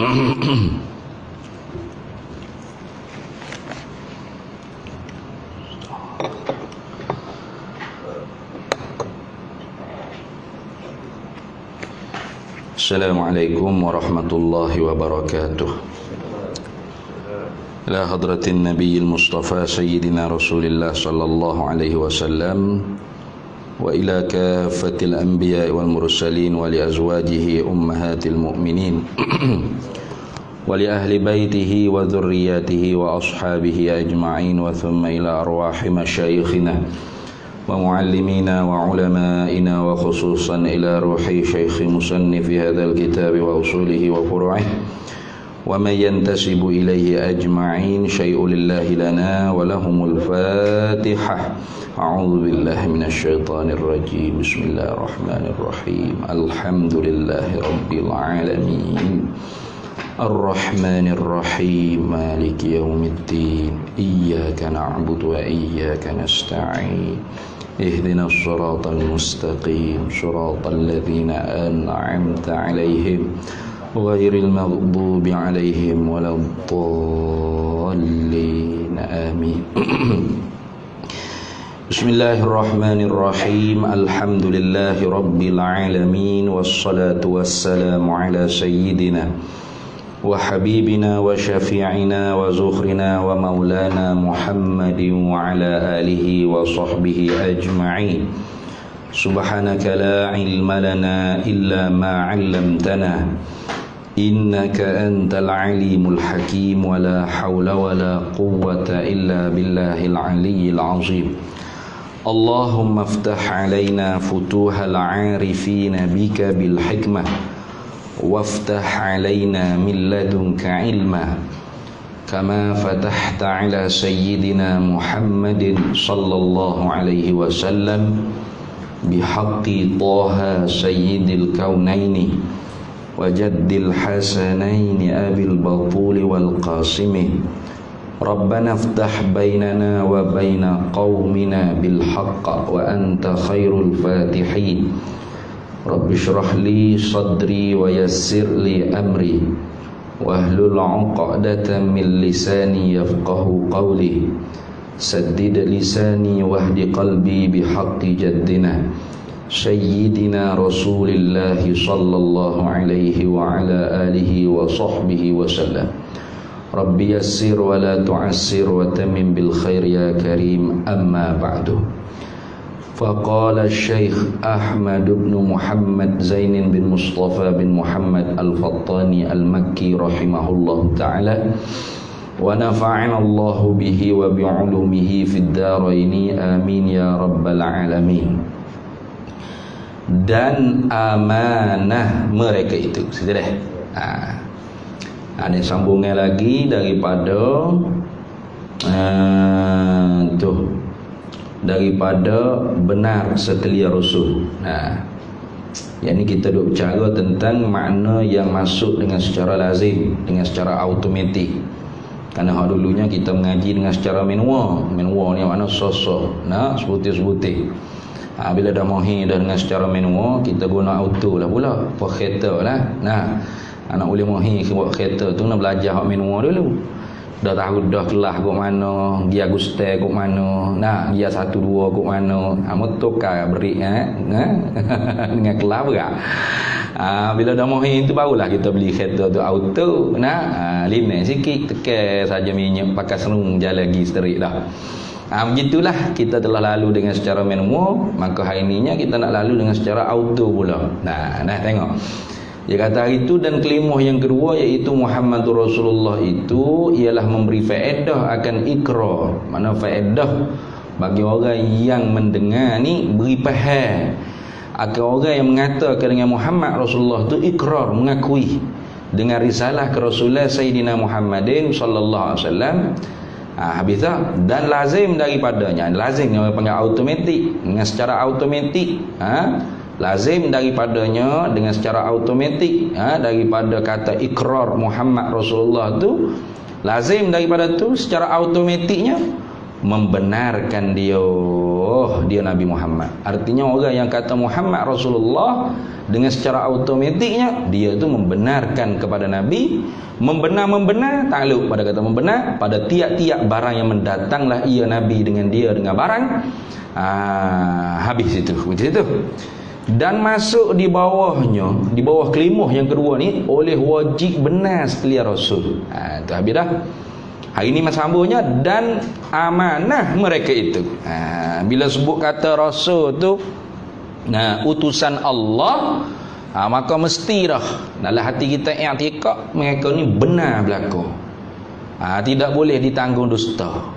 Assalamualaikum warahmatullahi wabarakatuh. Ila hadratin nabiyil mustafa sayyidina rasulillah sallallahu alaihi wasallam wa ila kafatil anbiya wal mursalin wa li azwajihi ummahatil mu'minin wa li ahli baitihi wa dhurriyyatihi wa ashabihi ajma'in wa thumma ila arwahi masyayikhina wa muallimina wa ulama'ina wa khususan ila ruhi syekhi musannifi hadzal kitab wa usulihi wa furu'ih wa man yantasibu ilayhi ajma'in syai'u lillahi lana wa lahumul fatihah. A'udzu billahi minasy syaithanir rajim. Bismillahirrahmanirrahim. Alhamdulillahi rabbil alamin. Ar-Rahmanir Rahim. Maliki yaumiddin. Iyyaka na'budu wa iyyaka nasta'in. Ihdinas siratal mustaqim. Siratal ladzina an'amta 'alaihim ghairil maghdubi 'alaihim waladdallin. Amin. Bismillahirrahmanirrahim. Alhamdulillahi rabbil alamin. Wassalatu wassalamu ala sayyidina wa habibina wa syafi'ina wa zukhrina wa maulana Muhammadin wa ala alihi wa sahbihi ajma'in. Subhanaka la ilma lana illa ma 'allamtana innaka antal alimul hakim. Wa la hawla wa la quwwata illa billahil aliyyil azim. Allahumma aftah alaina futuhal 'arifina bika bil hikmah waftah alaina min ladunka ilma kama fatahta ala sayyidina Muhammadin sallallahu alaihi wasallam bihaqqi Taha sayyidil kaunaini wa jaddil hasanaini abil batuli wal qasimi. Rabbana aftah bainana wa baina qaumina bil haqq wa anta khairul fatihin. Rabbi shrah li sadri wa yassir li amri wahlul 'uqdatan min lisani yafqahu qawli. Saddid lisani wahdi qalbi bihaqqi jaddina sayyidina Rasulillah sallallahu alaihi wa ala alihi wa sahbihi wa sallam. Rabbi yassir wa la tu'assir wa tamim bil khair ya karim. Amma ba'du. Faqala Syekh Ahmad bin Muhammad Zain bin Mustafa bin Muhammad Al-Fattani Al-Makki rahimahullah ta'ala wa nafa'ana Allahu bihi wa bi'ulumihi fid dharaini amin ya rabbal alamin. Dan amanah mereka itu sudah. Ada sambungan lagi daripada daripada benar setelia Rasul. Yang ni kita duk bicara tentang makna yang masuk dengan secara lazim, dengan secara automatik. Kerana dulunya kita mengaji dengan secara manual. Manual ni makna sosok, sebutir-sebutir. Bila dah mahi dah dengan secara manual, kita guna auto lah pula, kereta lah. Anak boleh mahi buat kereta tu nak belajar hak manual dulu. Dah tahu dah kelas kok mana, dia guste kok mana, dia 1 2 kok mana, motorkar break dengan kelas berak. Bila dah mahi itu barulah kita beli kereta tu auto, limit sikit tekan saja minyak pakai serung jalan lagi sterik dah. Begitulah kita telah lalu dengan secara manual, maka hari ininya kita nak lalu dengan secara auto pula. Tengok. Dia kata hari itu, dan kelimah yang kedua iaitu Muhammadur Rasulullah itu ialah memberi faedah akan ikrar. Mana faedah bagi orang yang mendengar ni, beri faham akan orang yang mengatakan dengan Muhammad Rasulullah itu ikrar, mengakui dengan risalah kerasulan Sayyidina Muhammadin sallallahu alaihi wasallam. Habis tu, dan lazim daripadanya, lazim yang panggil automatik, dengan secara automatik, lazim daripadanya dengan secara automatik, daripada kata ikrar Muhammad Rasulullah tu, lazim daripada tu secara automatiknya membenarkan dia oh dia Nabi Muhammad. Artinya orang yang kata Muhammad Rasulullah, dengan secara automatiknya dia itu membenarkan kepada Nabi. Membenar takluk pada kata membenar pada tiap-tiap barang yang mendatanglah ia Nabi dengan dia dengan barang. Habis itu macam itu. Dan masuk di bawahnya, di bawah kelimuh yang kedua ni, oleh wajib benar sekalian Rasul. Itu habis dah. Hari ini sambungnya dan amanah mereka itu. Bila sebut kata Rasul tu, utusan Allah, maka mesti dah dalam hati kita i'tikad mereka ni benar berlaku. Tidak boleh ditanggung dusta.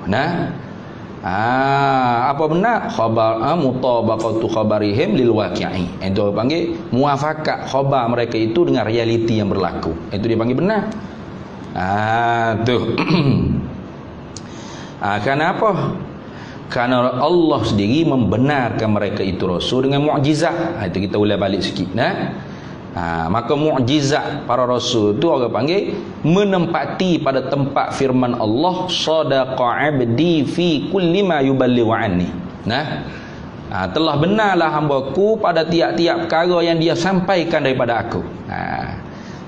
Apa benar? Khabar mutabaqatu khabarihim lil waqi'i. Itu panggil muafakat khabar mereka itu dengan realiti yang berlaku. Itu dia panggil benar. Tu. Kenapa? Karena Allah sendiri membenarkan mereka itu Rasul dengan mukjizat. Itu kita ulang balik sikit. Maka mukjizat para Rasul tu orang panggil menempati pada tempat firman Allah, sadaqa abdi fi kulli ma yuballighu anni. Telah benarlah hamba-Ku pada tiap-tiap perkara yang dia sampaikan daripada aku.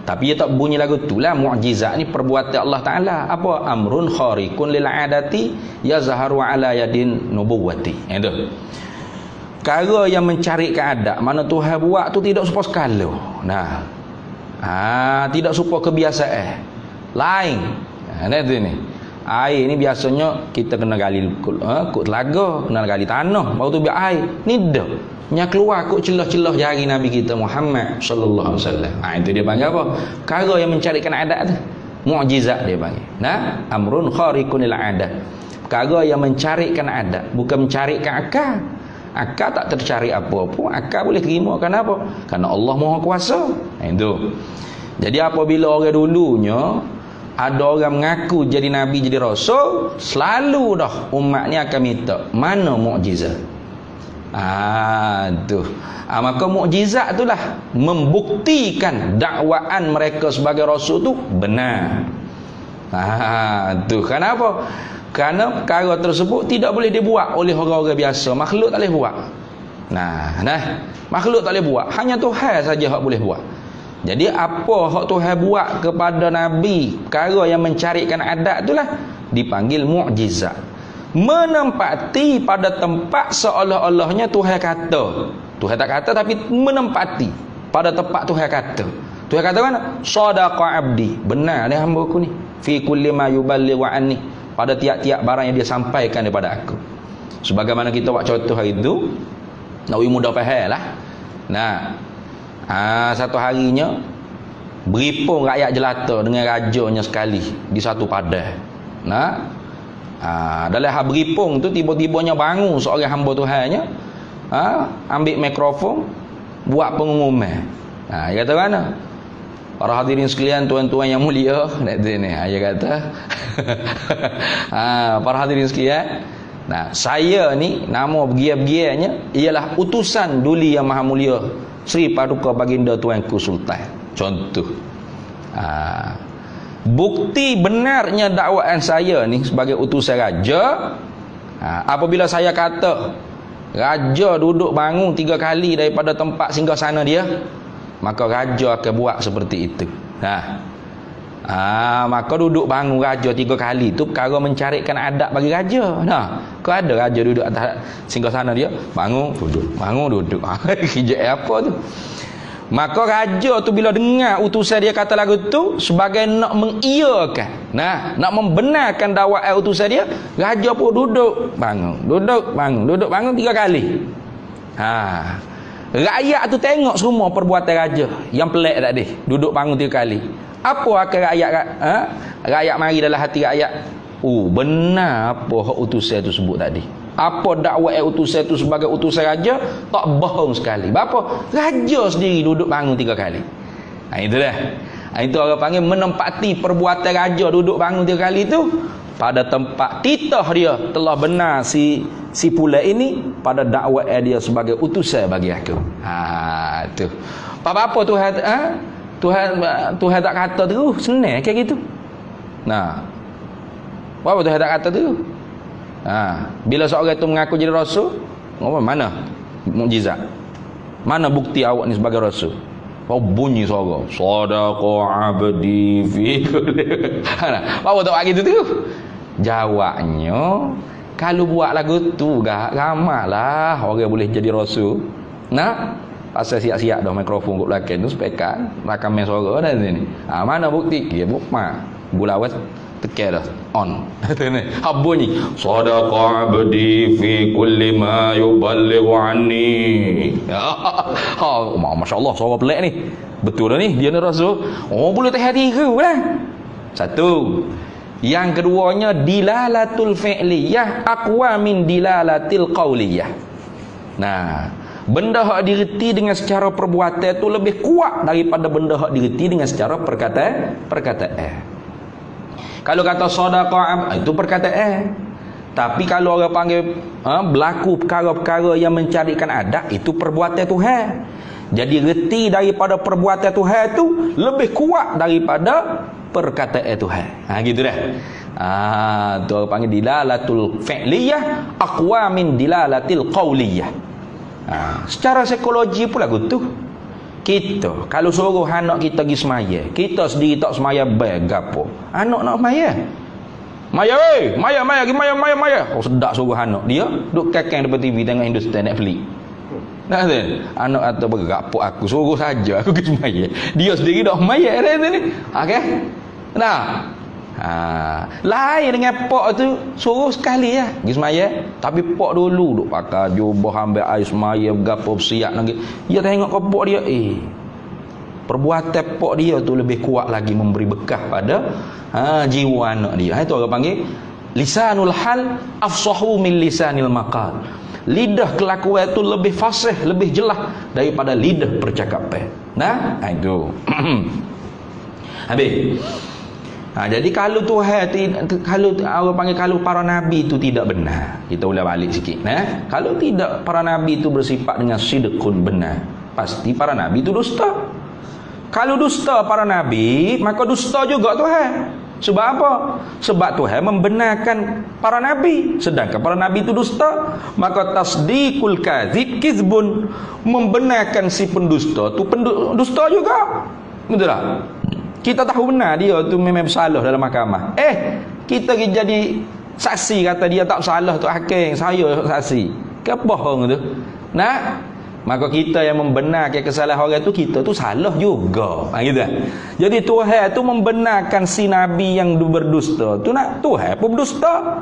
Tapi dia tak bunyi lagu itulah. Mukjizat ni perbuatan Allah Ta'ala. Apa? Amrun khariqun lil adati yazharu ala yadin nubuwati. Itu perkara yang mencari keadaan mana Tuhan buat tu tidak serupa sekala. Tidak serupa kebiasaan lain. Itu ni air ni biasanya kita kena gali kut telaga, kena gali tanah baru tu biar air. Ni dah yang keluar kut celah-celah jari Nabi kita Muhammad sallallahu alaihi wasallam. Itu dia panggil apa? Perkara yang mencarikan adat tu. Mukjizat dia panggil. Amrun khariqun lil adat. Perkara yang mencarikan adat, bukan mencarikan akal. Akal tak tercari apa-apa. Akal boleh terima. Kenapa? Kerana Allah Maha Kuasa. Itu. Jadi apabila orang dulunya ada orang mengaku jadi Nabi, jadi Rasul, selalu dah umat ni akan minta mana mukjizat. Maka mukjizat itulah membuktikan dakwaan mereka sebagai Rasul tu benar. Kenapa? Kerana perkara tersebut tidak boleh dibuat oleh orang-orang biasa. Makhluk tak boleh buat. Makhluk tak boleh buat. Hanya Tuhan saja yang boleh buat. Jadi apa hak Tuhan buat kepada Nabi, perkara yang mencarikan adat itulah dipanggil mukjizat. Menempati pada tempat seolah-olahnya Tuhan kata. Tuhan tak kata tapi menempati pada tempat Tuhan kata. Tuhan kata mana? Sadaqa abdi. Benar ni hamba-Ku ni. Fi kulli ma yuballighu anni. Pada tiap-tiap barang yang dia sampaikan daripada aku. Sebagaimana kita buat contoh hari itu, nak mudah faham lah. Satu harinya beripung rakyat jelata dengan rajanya sekali di satu padang. Dalam hal beripung tu tiba-tibanya bangun seorang hamba Tuhannya, ambil mikrofon buat pengumuman. Dia kata mana? Para hadirin sekalian, tuan-tuan yang mulia, dia kata para hadirin sekalian, saya ni nama begia-begianya ialah utusan Duli Yang Maha Mulia Sri Paduka Baginda Tuanku Sultan. Contoh. Bukti benarnya dakwaan saya ni sebagai utusan raja, apabila saya kata raja duduk bangun 3 kali daripada tempat singgahsana dia, maka raja akan buat seperti itu. Maka duduk bangun raja 3 kali tu perkara mencarikan adat bagi raja. Kau ada raja duduk atas singgahsana dia, bangun duduk. Kerja apa tu? Maka raja tu bila dengar utusan dia kata lagu tu, sebagai nak mengiyakan, nak membenarkan dakwaan utusan dia, raja pun duduk bangun 3 kali. Rakyat tu tengok semua perbuatan raja yang pelik tadi, duduk bangun 3 kali. Apa akan rakyat mari dalam hati rakyat? Benar apa hak utusan tu sebut tadi. Apa dakwaan utusan tu sebagai utusan raja, tak bohong sekali. Berapa? Raja sendiri duduk bangun 3 kali. Itulah. Itu orang panggil menempati perbuatan raja duduk bangun 3 kali tu pada tempat titah dia telah benar si pula ini pada dakwaan dia sebagai utusan bagi aku. Tu. Apa Tuhan tak kata tu senang kayak gitu. Apa Tuhan tak kata tu? Bila seorang itu mengaku jadi rasul, mana mukjizat? Mana bukti awak ni sebagai rasul? Kau bunyi suara sadaqa abdi fi kulli. Apa tak gitu tu? Jawabnya, kalau buat lagu tu ramahlah orang boleh jadi rasul. Pasal siap-siap dah mikrofon kat belakang tu speaker rakaman suara dah sini. Mana bukti? Ya bukma. Gulawas tekan dah on. Apa bunyi? Sadaqa abdi fi kulli ma yuballighu anni. Masya-Allah suara pelik ni. Betul dah ni dia ni rasul. Boleh tak hati ke lah. Satu. Yang keduanya dilalatul fi'liyah aqwa min dilalatil qauliyah. Benda hak direti dengan secara perbuatan itu lebih kuat daripada benda hak direti dengan secara perkataan. Kalau kata sedekah itu perkataan. Tapi kalau orang panggil berlaku perkara-perkara yang mencarikan adat, itu perbuatan Tuhan. Jadi reti daripada perbuatan Tuhan itu lebih kuat daripada perkataan Tuhan. Gitu dah. Tu orang panggil dilalatul fi'liyah aqwa min dilalatil qauliyah. Secara psikologi pula gitu. Kita kalau suruh anak kita pergi semaya, kita sendiri tak semaya baik gapo. Anak nak semaya. Maya. Sedap suruh anak dia duk kakang depan TV tengok Hindustan Netflix. Anak atau bergapo aku suruh saja aku pergi semaya. Dia sendiri dak semaya dah ni. Okey. Lain dengan pok tu suruh sekali ya pergi semaya, tapi pok dulu duk pakai jubah ambil air semaya gapo siap lagi. Dia tengok ke pok dia perbuatan pok dia tu lebih kuat lagi memberi bekah pada jiwa anak dia. Itu orang panggil lisanul hal afsahu min lisanil maqal. Lidah kelakuan itu lebih fasih, lebih jelas daripada lidah percakapan. Itu. Habis. Jadi kalau Tuhan kalau orang panggil kalau para nabi itu tidak benar, kita ulang balik sikit. Kalau tidak para nabi itu bersifat dengan sidqun benar, pasti para nabi itu dusta. Kalau dusta para nabi, maka dusta juga Tuhan. Sebab apa? Sebab Tuhan membenarkan para nabi, sedangkan para nabi itu dusta. Maka tasdiqul kadzib kizbun, membenarkan si pendusta itu dusta juga. Betul tak? Kita tahu benar dia tu memang bersalah dalam mahkamah. Kita jadi saksi kata dia tak bersalah tu hakim, saya saksi. Ke bohong tu. Maka kita yang membenarkan kesalahan orang tu, kita tu salah juga. Gitu. Jadi Tuhan tu membenarkan si nabi yang berdusta tu, Tuhan pun berdusta.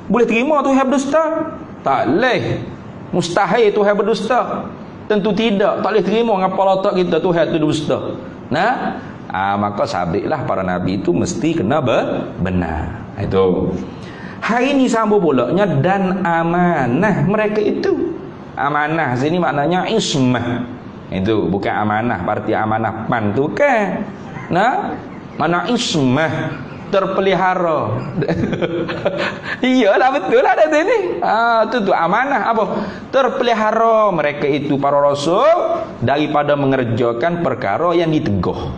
Boleh terima Tuhan berdusta? Tak boleh. Mustahil Tuhan berdusta. Tentu tidak. Tak boleh terima ngapa letak kita Tuhan tu berdusta. Maka sabitlah para nabi itu mesti kena benar. Itu. Hari ini sambung pulaknya dan amanah mereka itu. Amanah sini maknanya ismah. Itu bukan amanah parti amanah pan tu kan. Mana ismah terpelihara. Iyalah betul lah ada sini. Tu amanah apa? Terpelihara mereka itu para rasul daripada mengerjakan perkara yang diteguh.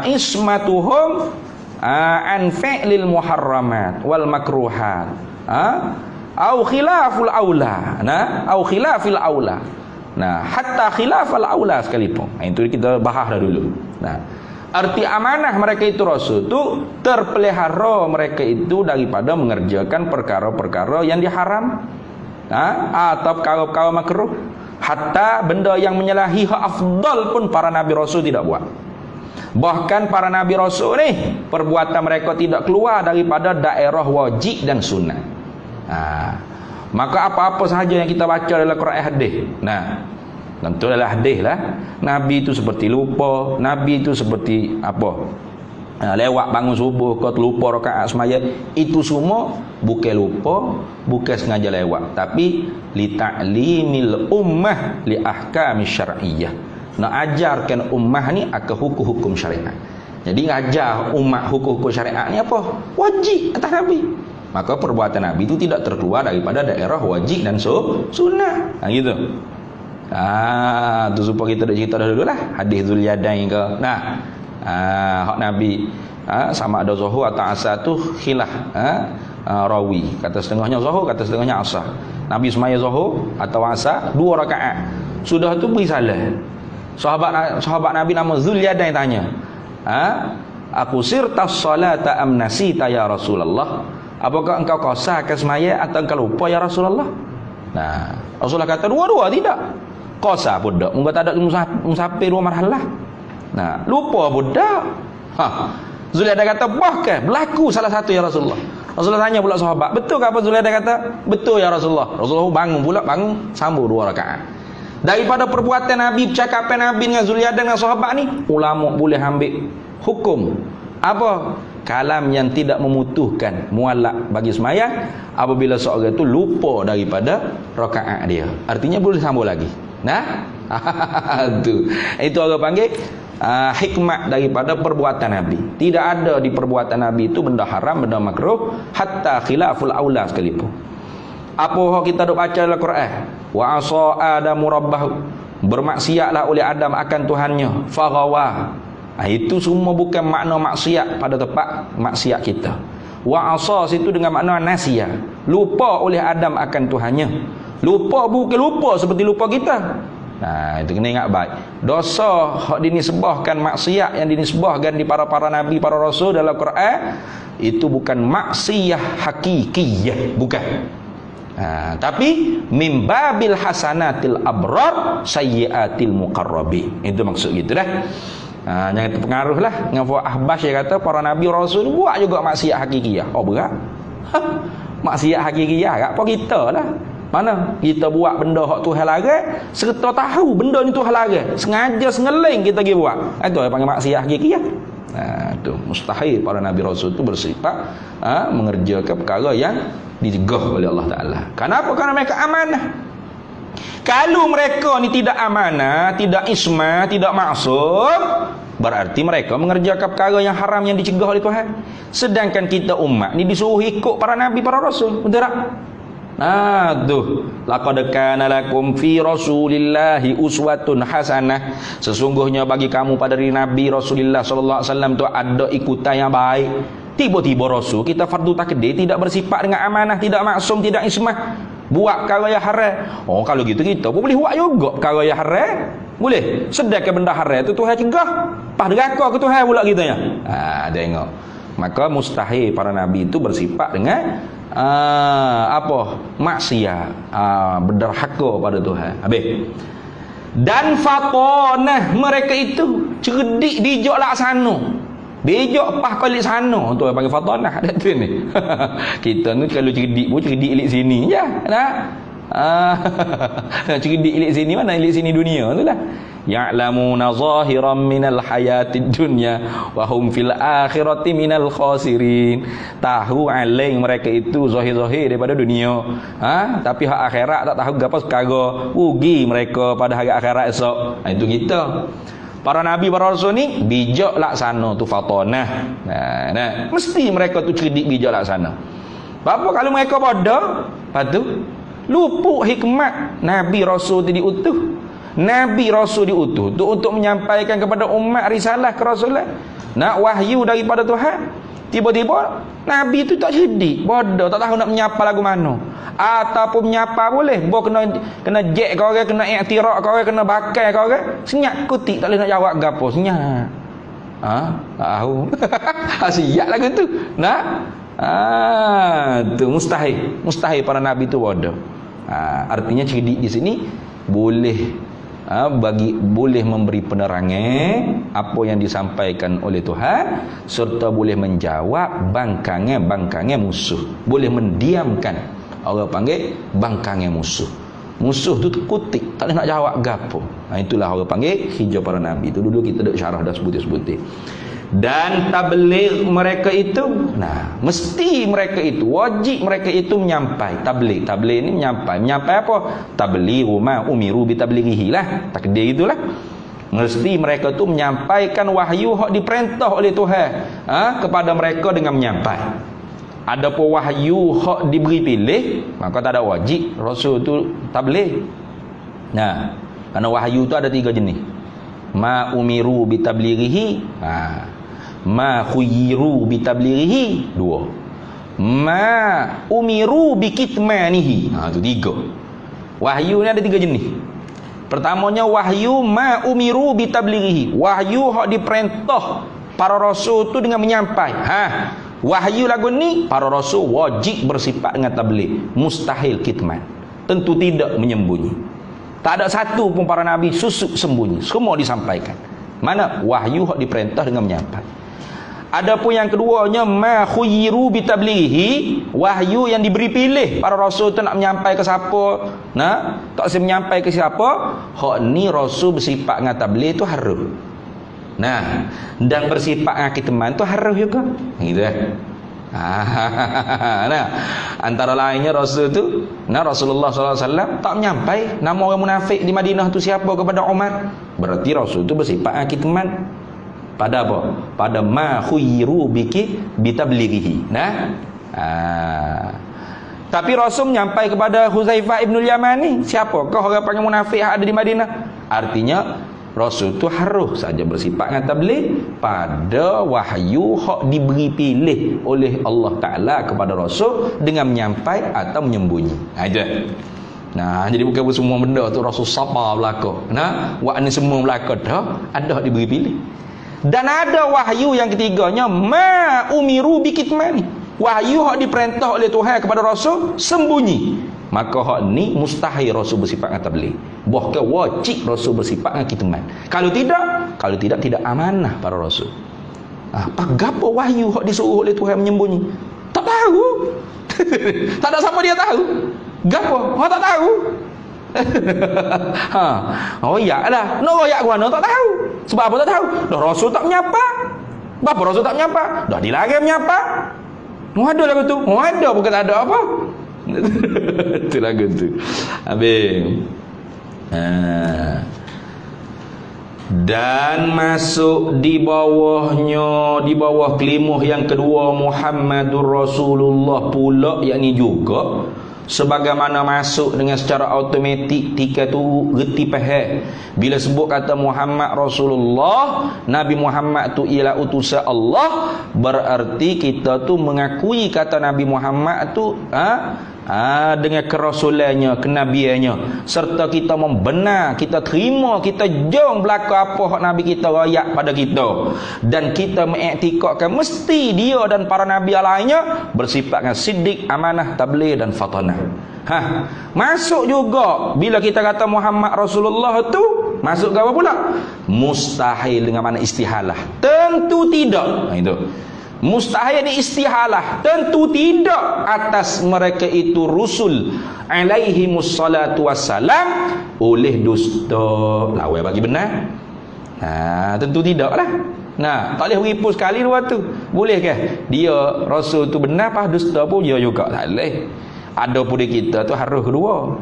Ismatuhum an fi'lil muharramat wal makruhat. Au khilaful aula. Au khilafil aula. Hatta khilafal aula sekalipun. Itu kita bahas dah dulu. Arti amanah mereka itu rasul itu terpelihara mereka itu daripada mengerjakan perkara-perkara yang diharam, atau perkara-perkara makruh, hatta benda yang menyalahi hak afdal pun para nabi rasul tidak buat. Bahkan para nabi rasul ni perbuatan mereka tidak keluar daripada daerah wajib dan sunnah. Maka apa-apa sahaja yang kita baca dalam Quran hadis, tentu adalah hadis lah. Nabi itu seperti lupa, Nabi itu seperti apa? Lewat bangun subuh kau terlupa rakaat semaya, itu semua bukan lupa, bukan sengaja lewat, tapi li ta'limil ummah li ahkamis syar'iyyah. Nak ajarkan ummah ni akan hukum-hukum syariat. Jadi ngajar umat hukum-hukum syariat ni apa? Wajib atas Nabi. Maka perbuatan Nabi itu tidak terkeluar daripada daerah wajib dan sunnah. Gitu. Tu supaya kita dah cerita dah dulu lah hadis Zulyadain ke. Hak Nabi sama ada zuhur atau asar tu khilaf rawi. Kata setengahnya zuhur, kata setengahnya asar. Nabi semaya zuhur atau asar 2 rakaat. Sudah tu beri salam. Sahabat Nabi nama Zulyadain tanya, aku sirtas salata am nasita ya Rasulullah? Apakah engkau qasarkan semaya atau engkau lupa ya Rasulullah? Nah, Rasulullah kata dua-dua tidak. Qasar pun tak. Mungkin tak ada musafir 2 marhalah. Nah, lupa pun tak. Zulyadain kata bahkan berlaku salah satu ya Rasulullah. Rasulullah tanya pula sahabat, betul ke apa Zulyadain kata? Betul ya Rasulullah. Rasulullah bangun sambung 2 rakaat. Daripada perbuatan Nabi, percakapan Nabi dengan Zulyadain dengan sahabat ni, ulama boleh ambil hukum apa? Kalam yang tidak membutuhkan muallak bagi sembahyang apabila seorang itu lupa daripada rakaat dia. Artinya boleh sambung lagi. Nah, itu orang panggil hikmat daripada perbuatan Nabi. Tidak ada di perbuatan Nabi itu benda haram, benda makruh, hatta khilaful aula sekalipun. Apa kita dok baca dalam Quran? Wa asa adamu rabbahu, bermaksiatlah oleh Adam akan Tuhannya, faghawa. Itu semua bukan makna maksiat pada tempat maksiat kita. Wa asa situ dengan makna nasiya, lupa oleh Adam akan Tuhannya. Lupa bukan lupa seperti lupa kita. Nah, itu kena ingat baik. Dosa hak dinisbahkan, maksiat yang dinisbahkan di para nabi, para rasul dalam Quran, itu bukan maksiyah hakikiyah, bukan. Tapi mimbabil hasanatil abrar sayyiatil muqarrabin. Itu maksud gitu dah. Jangan terpengaruh lah dengan Ahbas yang kata para nabi rasul buat juga maksiat hakikiyah. Oh berat. Maksiat hakikiyah apa kita lah. Mana kita buat benda hak Tuhan larang serta tahu benda ni Tuhan larang, sengaja sengeling kita pergi buat. Itu yang panggil maksiat hakikiyah. Itu mustahil para nabi rasul tu bersifat mengerjakan perkara yang dicegah oleh Allah Taala. Kenapa? Kerana mereka amanah. Kalau mereka ni tidak amanah, tidak ismah, tidak maksum, berarti mereka mengerjakan perkara yang haram yang dicegah oleh Tuhan. Sedangkan kita umat ni disuruh ikut para nabi, para rasul. Betul tak? Tuh, laqad kana lakum fi rasulillahi uswatun hasanah. Sesungguhnya bagi kamu pada diri Nabi Rasulullah sallallahu alaihi wasallam tu ada ikutan yang baik. Tiba-tiba rasul kita fardu takdir tidak bersifat dengan amanah, tidak maksum, tidak ismah, buat perkara yang haram. Oh, kalau gitu kita pun boleh buat juga perkara yang haram. Boleh. Sedangkan benda haram tu Tuhan cegah. Pas deraka ke Tuhan pula kita ya. Tengok. Maka mustahil para nabi itu bersifat dengan maksiat, berderhaka pada Tuhan. Habis. Dan fatonah mereka itu cerdik dijak laksana. Dijak pas kali sana tu panggil fatonah. Ada tu ni. Kita ni kalau cerdik pun cerdik ilik sini je. Nah. Cerdik ilik sini mana ilik sini dunia tu lah. Ya'lamuna zahiran minal hayatid dunya wa hum fil akhirati minal khasirin. Tahu aling mereka itu zahir-zahir daripada dunia. Tapi hak akhirat tak tahu apa perkara. Rugi mereka pada hari akhirat esok. Itu kita. Para nabi, para rasul ni bijak laksana tu fatonah. Nah, mesti mereka tu cerdik bijak laksana. Apa kalau mereka bodoh? Patu luput hikmat nabi rasul tu diutuh. Nabi rasul diutuh tu untuk menyampaikan kepada umat risalah kerasulan. Nak wahyu daripada Tuhan. Tiba-tiba nabi tu tak cerdik, bodoh, tak tahu nak menyapa lagu mana. Ataupun menyapa boleh, kena jack kau orang, kena iktirak kau orang, kena bakar kau orang. Senyap kutik tak boleh nak jawab gapo, senyap. Tak tahu. Siap lagu tu. Nah. Tu mustahil para nabi tu bodoh. Artinya cerdik di sini boleh boleh memberi penerangan apa yang disampaikan oleh Tuhan serta boleh menjawab bangkangan musuh, boleh mendiamkan orang panggil bangkangan musuh. Musuh tu kutik tak boleh nak jawab gapo. Itulah orang panggil hijau para nabi. Itu dulu kita dah syarah dah sebut-sebut. Dan tabligh mereka itu, mesti mereka itu wajib mereka itu menyampai tabligh ni menyampai apa? Tablighu ma umiru bi tablighihi lah, takdir itulah. Mesti mereka itu menyampaikan wahyu hak diperintah oleh Tuhan kepada mereka dengan menyampai. Adapun wahyu hak diberi pilih, maka tak ada wajib rasul tu tabligh. Kerana wahyu tu ada 3 jenis. Ma umiru bi tablighihi, ma khuyiru bitablighihi, 2. Ma umiru bikitmanihi. Itu 3. Wahyu ni ada 3 jenis. Pertamanya wahyu ma umiru bitablighihi, wahyu hak diperintah para rasul tu dengan menyampai. Wahyu lagu ni para rasul wajib bersifat dengan tabligh, mustahil kitman, tentu tidak menyembunyi. Tak ada satu pun para nabi susuk sembunyi, semua disampaikan. Mana wahyu hak diperintah dengan menyampai. Adapun yang keduanya ma khuyiru bitablighi, wahyu yang diberi pilih para rasul tu nak menyampai ke siapa, tak saya menyampai ke siapa, hak ni rasul bersifat dengan tabligh tu harus. Dan bersifat dengan kitman tu harus juga. Gitu antara lainnya rasul tu, Rasulullah SAW tak menyampai nama orang munafik di Madinah tu siapa kepada Umar. Berarti rasul tu bersifat dengan kitman. Pada apa? Pada ma khuyiru bitablighihi. Tapi rasul menyampai kepada Huzaifah ibn al-Yaman ni, siapakah orang panggil munafik yang ada di Madinah? Artinya rasul tu harus saja bersifat dengan tabligh pada wahyu hak diberi pilih oleh Allah Ta'ala kepada rasul dengan menyampai atau menyembunyi. Jadi bukan semua benda tu rasul sabar belaka. Wak ni semua belaka dah, ada hak diberi pilih. Dan ada wahyu yang ketiganya ma umiru bikitmani, wahyu hak diperintah oleh Tuhan kepada rasul sembunyi. Maka hak ni mustahil rasul bersifat dengan tabligh, bahkan wajib rasul bersifat dengan kitman. Kalau tidak tidak amanah para rasul. Gapo wahyu hak disuruh oleh Tuhan menyembunyi? Tak tahu. Tak ada siapa dia tahu. Gapo? Hak tak tahu. Royak no royak ke mana tak tahu. Sebab apa tak tahu? Dah rasul tak menyapa. Bapa rasul tak menyapa, dah dilarang menyapa. Ada lagu tu. Ada bukan tak ada apa. Itu lagu tu. Habis. Dan masuk di bawahnya, di bawah kelimuh yang kedua Muhammadur Rasulullah pula, yakni juga sebagaimana masuk dengan secara automatik tika tu reti faham bila sebut kata Muhammad Rasulullah, Nabi Muhammad tu ialah utusan Allah, berarti kita tu mengakui kata Nabi Muhammad tu dengan kerasulannya, kenabiannya, serta kita membenar, kita terima, kita jom belaka apa hak Nabi kita rakyat pada kita, dan kita mengiktikadkan mesti dia dan para nabi lainnya bersifat dengan siddiq, amanah, tabligh dan fatanah. Masuk juga bila kita kata Muhammad Rasulullah tu masuk ke apa pula? Mustahil dengan mana istihalah, tentu tidak. Itu mustahil ni istihalah, tentu tidak atas mereka itu rusul alaihimus salatu wassalam oleh dusta lawan bagi benar. Tentu tidak lah. Tak boleh beripu sekali dua tu. Boleh ke dia rasul tu benar pas dusta pun dia juga? Tak boleh. Ada pun di kita tu harus kedua.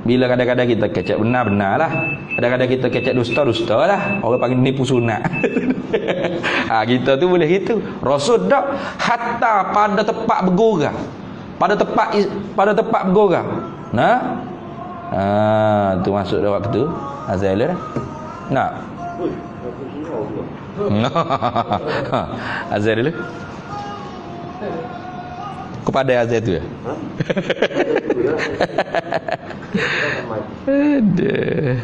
Bila kadang-kadang kita kecek benar-benar lah, kadang-kadang kita kecek dusta-dusta lah, orang panggil nipu sunat. Kita tu boleh gitu. Rasul tak, hatta pada tempat bergorang, pada tempat bergorang. Tu masuk dah waktu azan dah. Azan dulu. Kepada azan tu ya. Ada.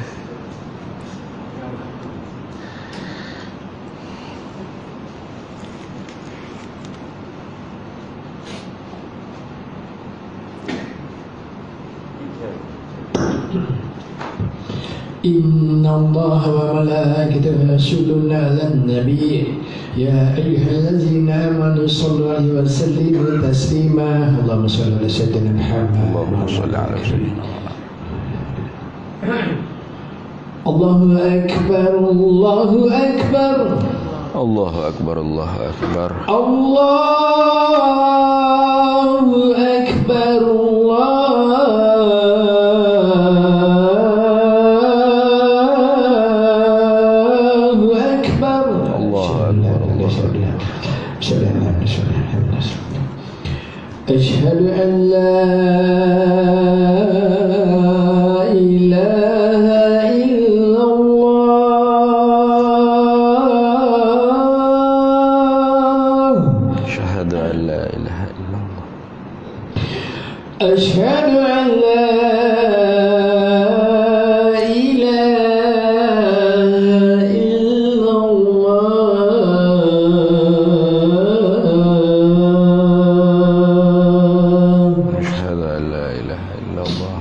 إن الله وملائكته يصلون على النبي يا أيها الذين آمنوا صلوا عليه وسلموا تسليما اللهم صل على سيدنا محمد اللهم صل على سيدنا الله أكبر الله أكبر الله أكبر الله أكبر الله أكبر أشهد أن لا إله إلا الله أشهد أن لا إله إلا الله أشهد أن لا إله إلا الله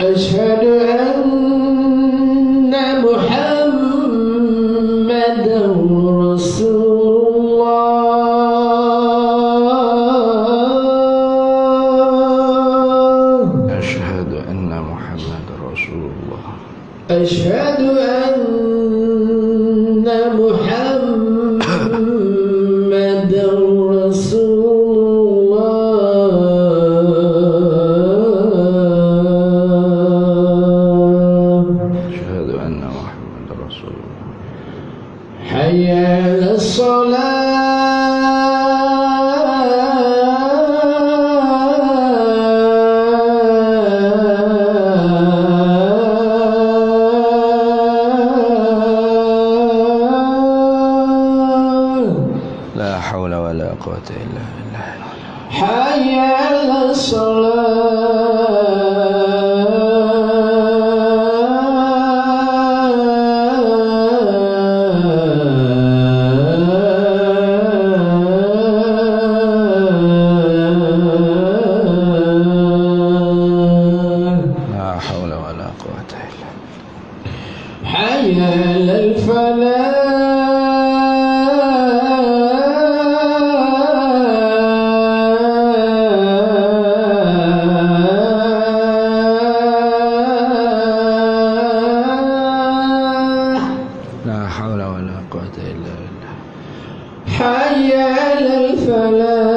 أشهد أن محمدا رسول الله أشهد أن محمد رسول الله أشهد أن محمدا رسول الله أشهد أن محمد رسول الله حي على الصلاة لا حول ولا قوة إلا بالله حي على الصلاة لا حول ولا قوة إلا حي على الفلاح لا حول ولا قوة إلا بالله حي على الفلاح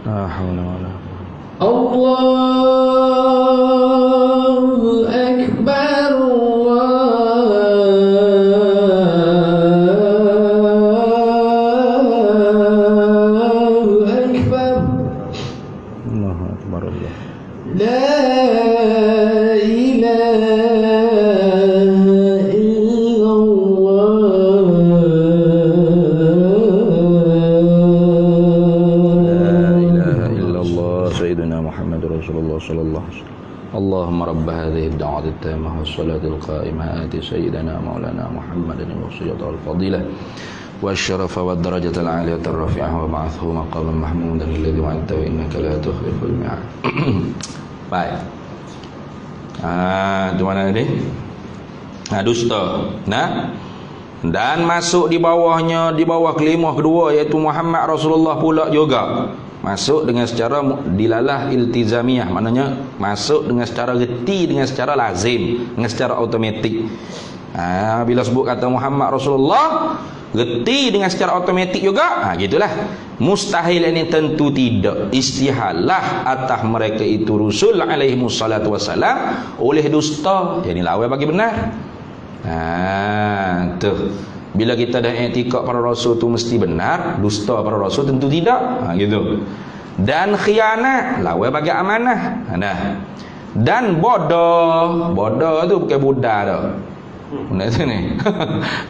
لا حول ولا قوة الله أكبر الله أكبر الله أكبر الله لا إله إلا لا الله إله إلا الله سيدنا محمد رسول الله صلى الله عليه وسلم اللهم رب هذه الدعوة التامة والصلاة القائمة آت سيدنا مولانا محمد الوصية والفضيلة والشرف والدرجة العالية الرفيعة وبعثه مقاما محمودا الذي وعدته إنك لا تخلف الميعاد. Baik. Itu mana tadi? Dusta. Nah. Dan masuk di bawahnya, di bawah kelimah kedua iaitu Muhammad Rasulullah pula juga. Masuk dengan secara dilalah iltizamiyah, maknanya masuk dengan secara reti, dengan secara lazim, dengan secara automatik. Bila sebut kata Muhammad Rasulullah, reti dengan secara automatik juga. Gitulah. Mustahil ini tentu tidak. Istihalah atas mereka itu Rasul alaihi wassalatu wassalam oleh dusta. Jadi lawan bagi benar. Tuh. Bila kita dah i'tikad para rasul tu mesti benar, dusta para rasul tentu tidak. Gitu. Dan khianat, lawan bagi amanah. Nah. Dan bodoh. Bodoh tu bukan budak dah. Benda tu ni.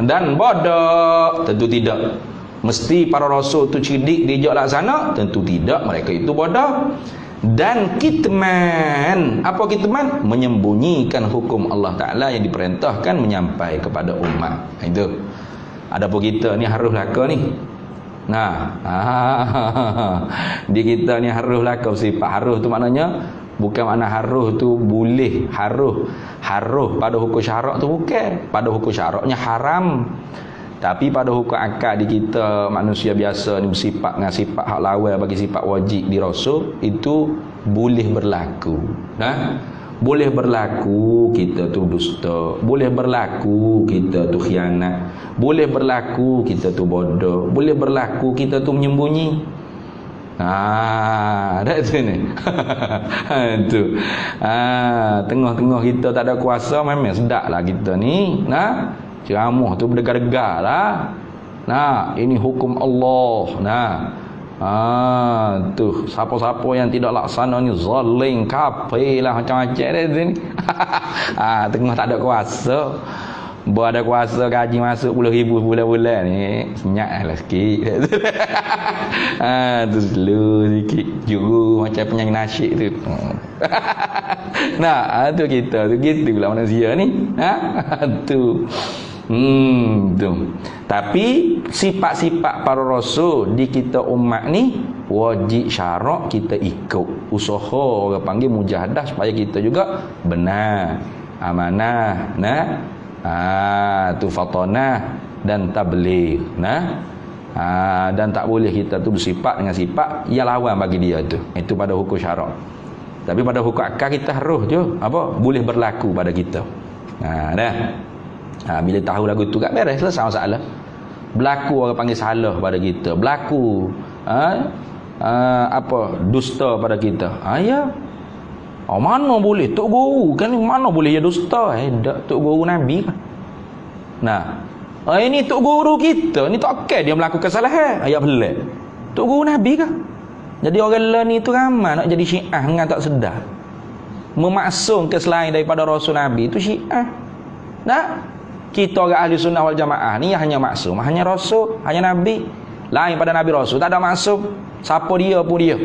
Dan bodoh tentu tidak. Mesti para rasul tu cerdik dijak laksana, tentu tidak, mereka itu bodoh. Dan kitman, apa kitman? Menyembunyikan hukum Allah Ta'ala yang diperintahkan menyampai kepada umat. Itu. Adapun kita ni harus laka ni. Nah, di kita ni harus laka bersifat. Harus tu maknanya bukan makna harus tu boleh, harus pada hukum syarak tu bukan. Pada hukum syaraknya haram. Tapi pada hukum akal di kita manusia biasa ni bersifat dengan sifat hak lawan bagi sifat wajib di rasul itu boleh berlaku. Boleh berlaku kita tu dusta, boleh berlaku kita tu khianat, boleh berlaku kita tu bodoh, boleh berlaku kita tu menyembunyi. Dah tu ni. Tu. Tengah-tengah kita tak ada kuasa, memang sedaklah kita ni. Ceramah tu berdegar-degar lah. Ini hukum Allah. Tu siapa-siapa yang tidak laksana ni zalim, kafir lah macam-macam dia sini. Tengah tak ada kuasa. Ada kuasa gaji masuk 10,000 bulan-bulan ni, senyaklah sikit. Tu slow sikit. Juru macam penyanyi nasyid tu. Nah, tu kita tu gitulah manusia ni. Tu. Tu. Tapi sifat-sifat para rasul di kita umat ni wajib syarak kita ikut. Usaha orang panggil mujahadah supaya kita juga benar, amanah, tu fatanah dan tabligh. Dan tak boleh kita tu bersifat dengan sifat yang lawan bagi dia tu. Itu pada hukum syarak. Tapi pada hukum akal kita harus je boleh berlaku pada kita. Bila tahu lagu tu kat beres, selesai masalah. Berlaku orang panggil salah pada kita, berlaku dusta pada kita. Ya. Mana boleh tok guru kan, mana boleh dia dusta? Tak, tok guru Nabi kan. Ini tok guru kita, ni tak okey dia melakukan kesalahan. Ayat pelik. Tok guru Nabi kan. Jadi orang lain ni tu ramai nak jadi Syiah dengan tak sedar. Memaksumkan selain daripada Rasul Nabi itu Syiah. Kita orang ahli sunnah wal jamaah ni hanya maksum, hanya Rasul, hanya Nabi. Lain pada Nabi Rasul tak ada maksum. Siapa dia pun dia.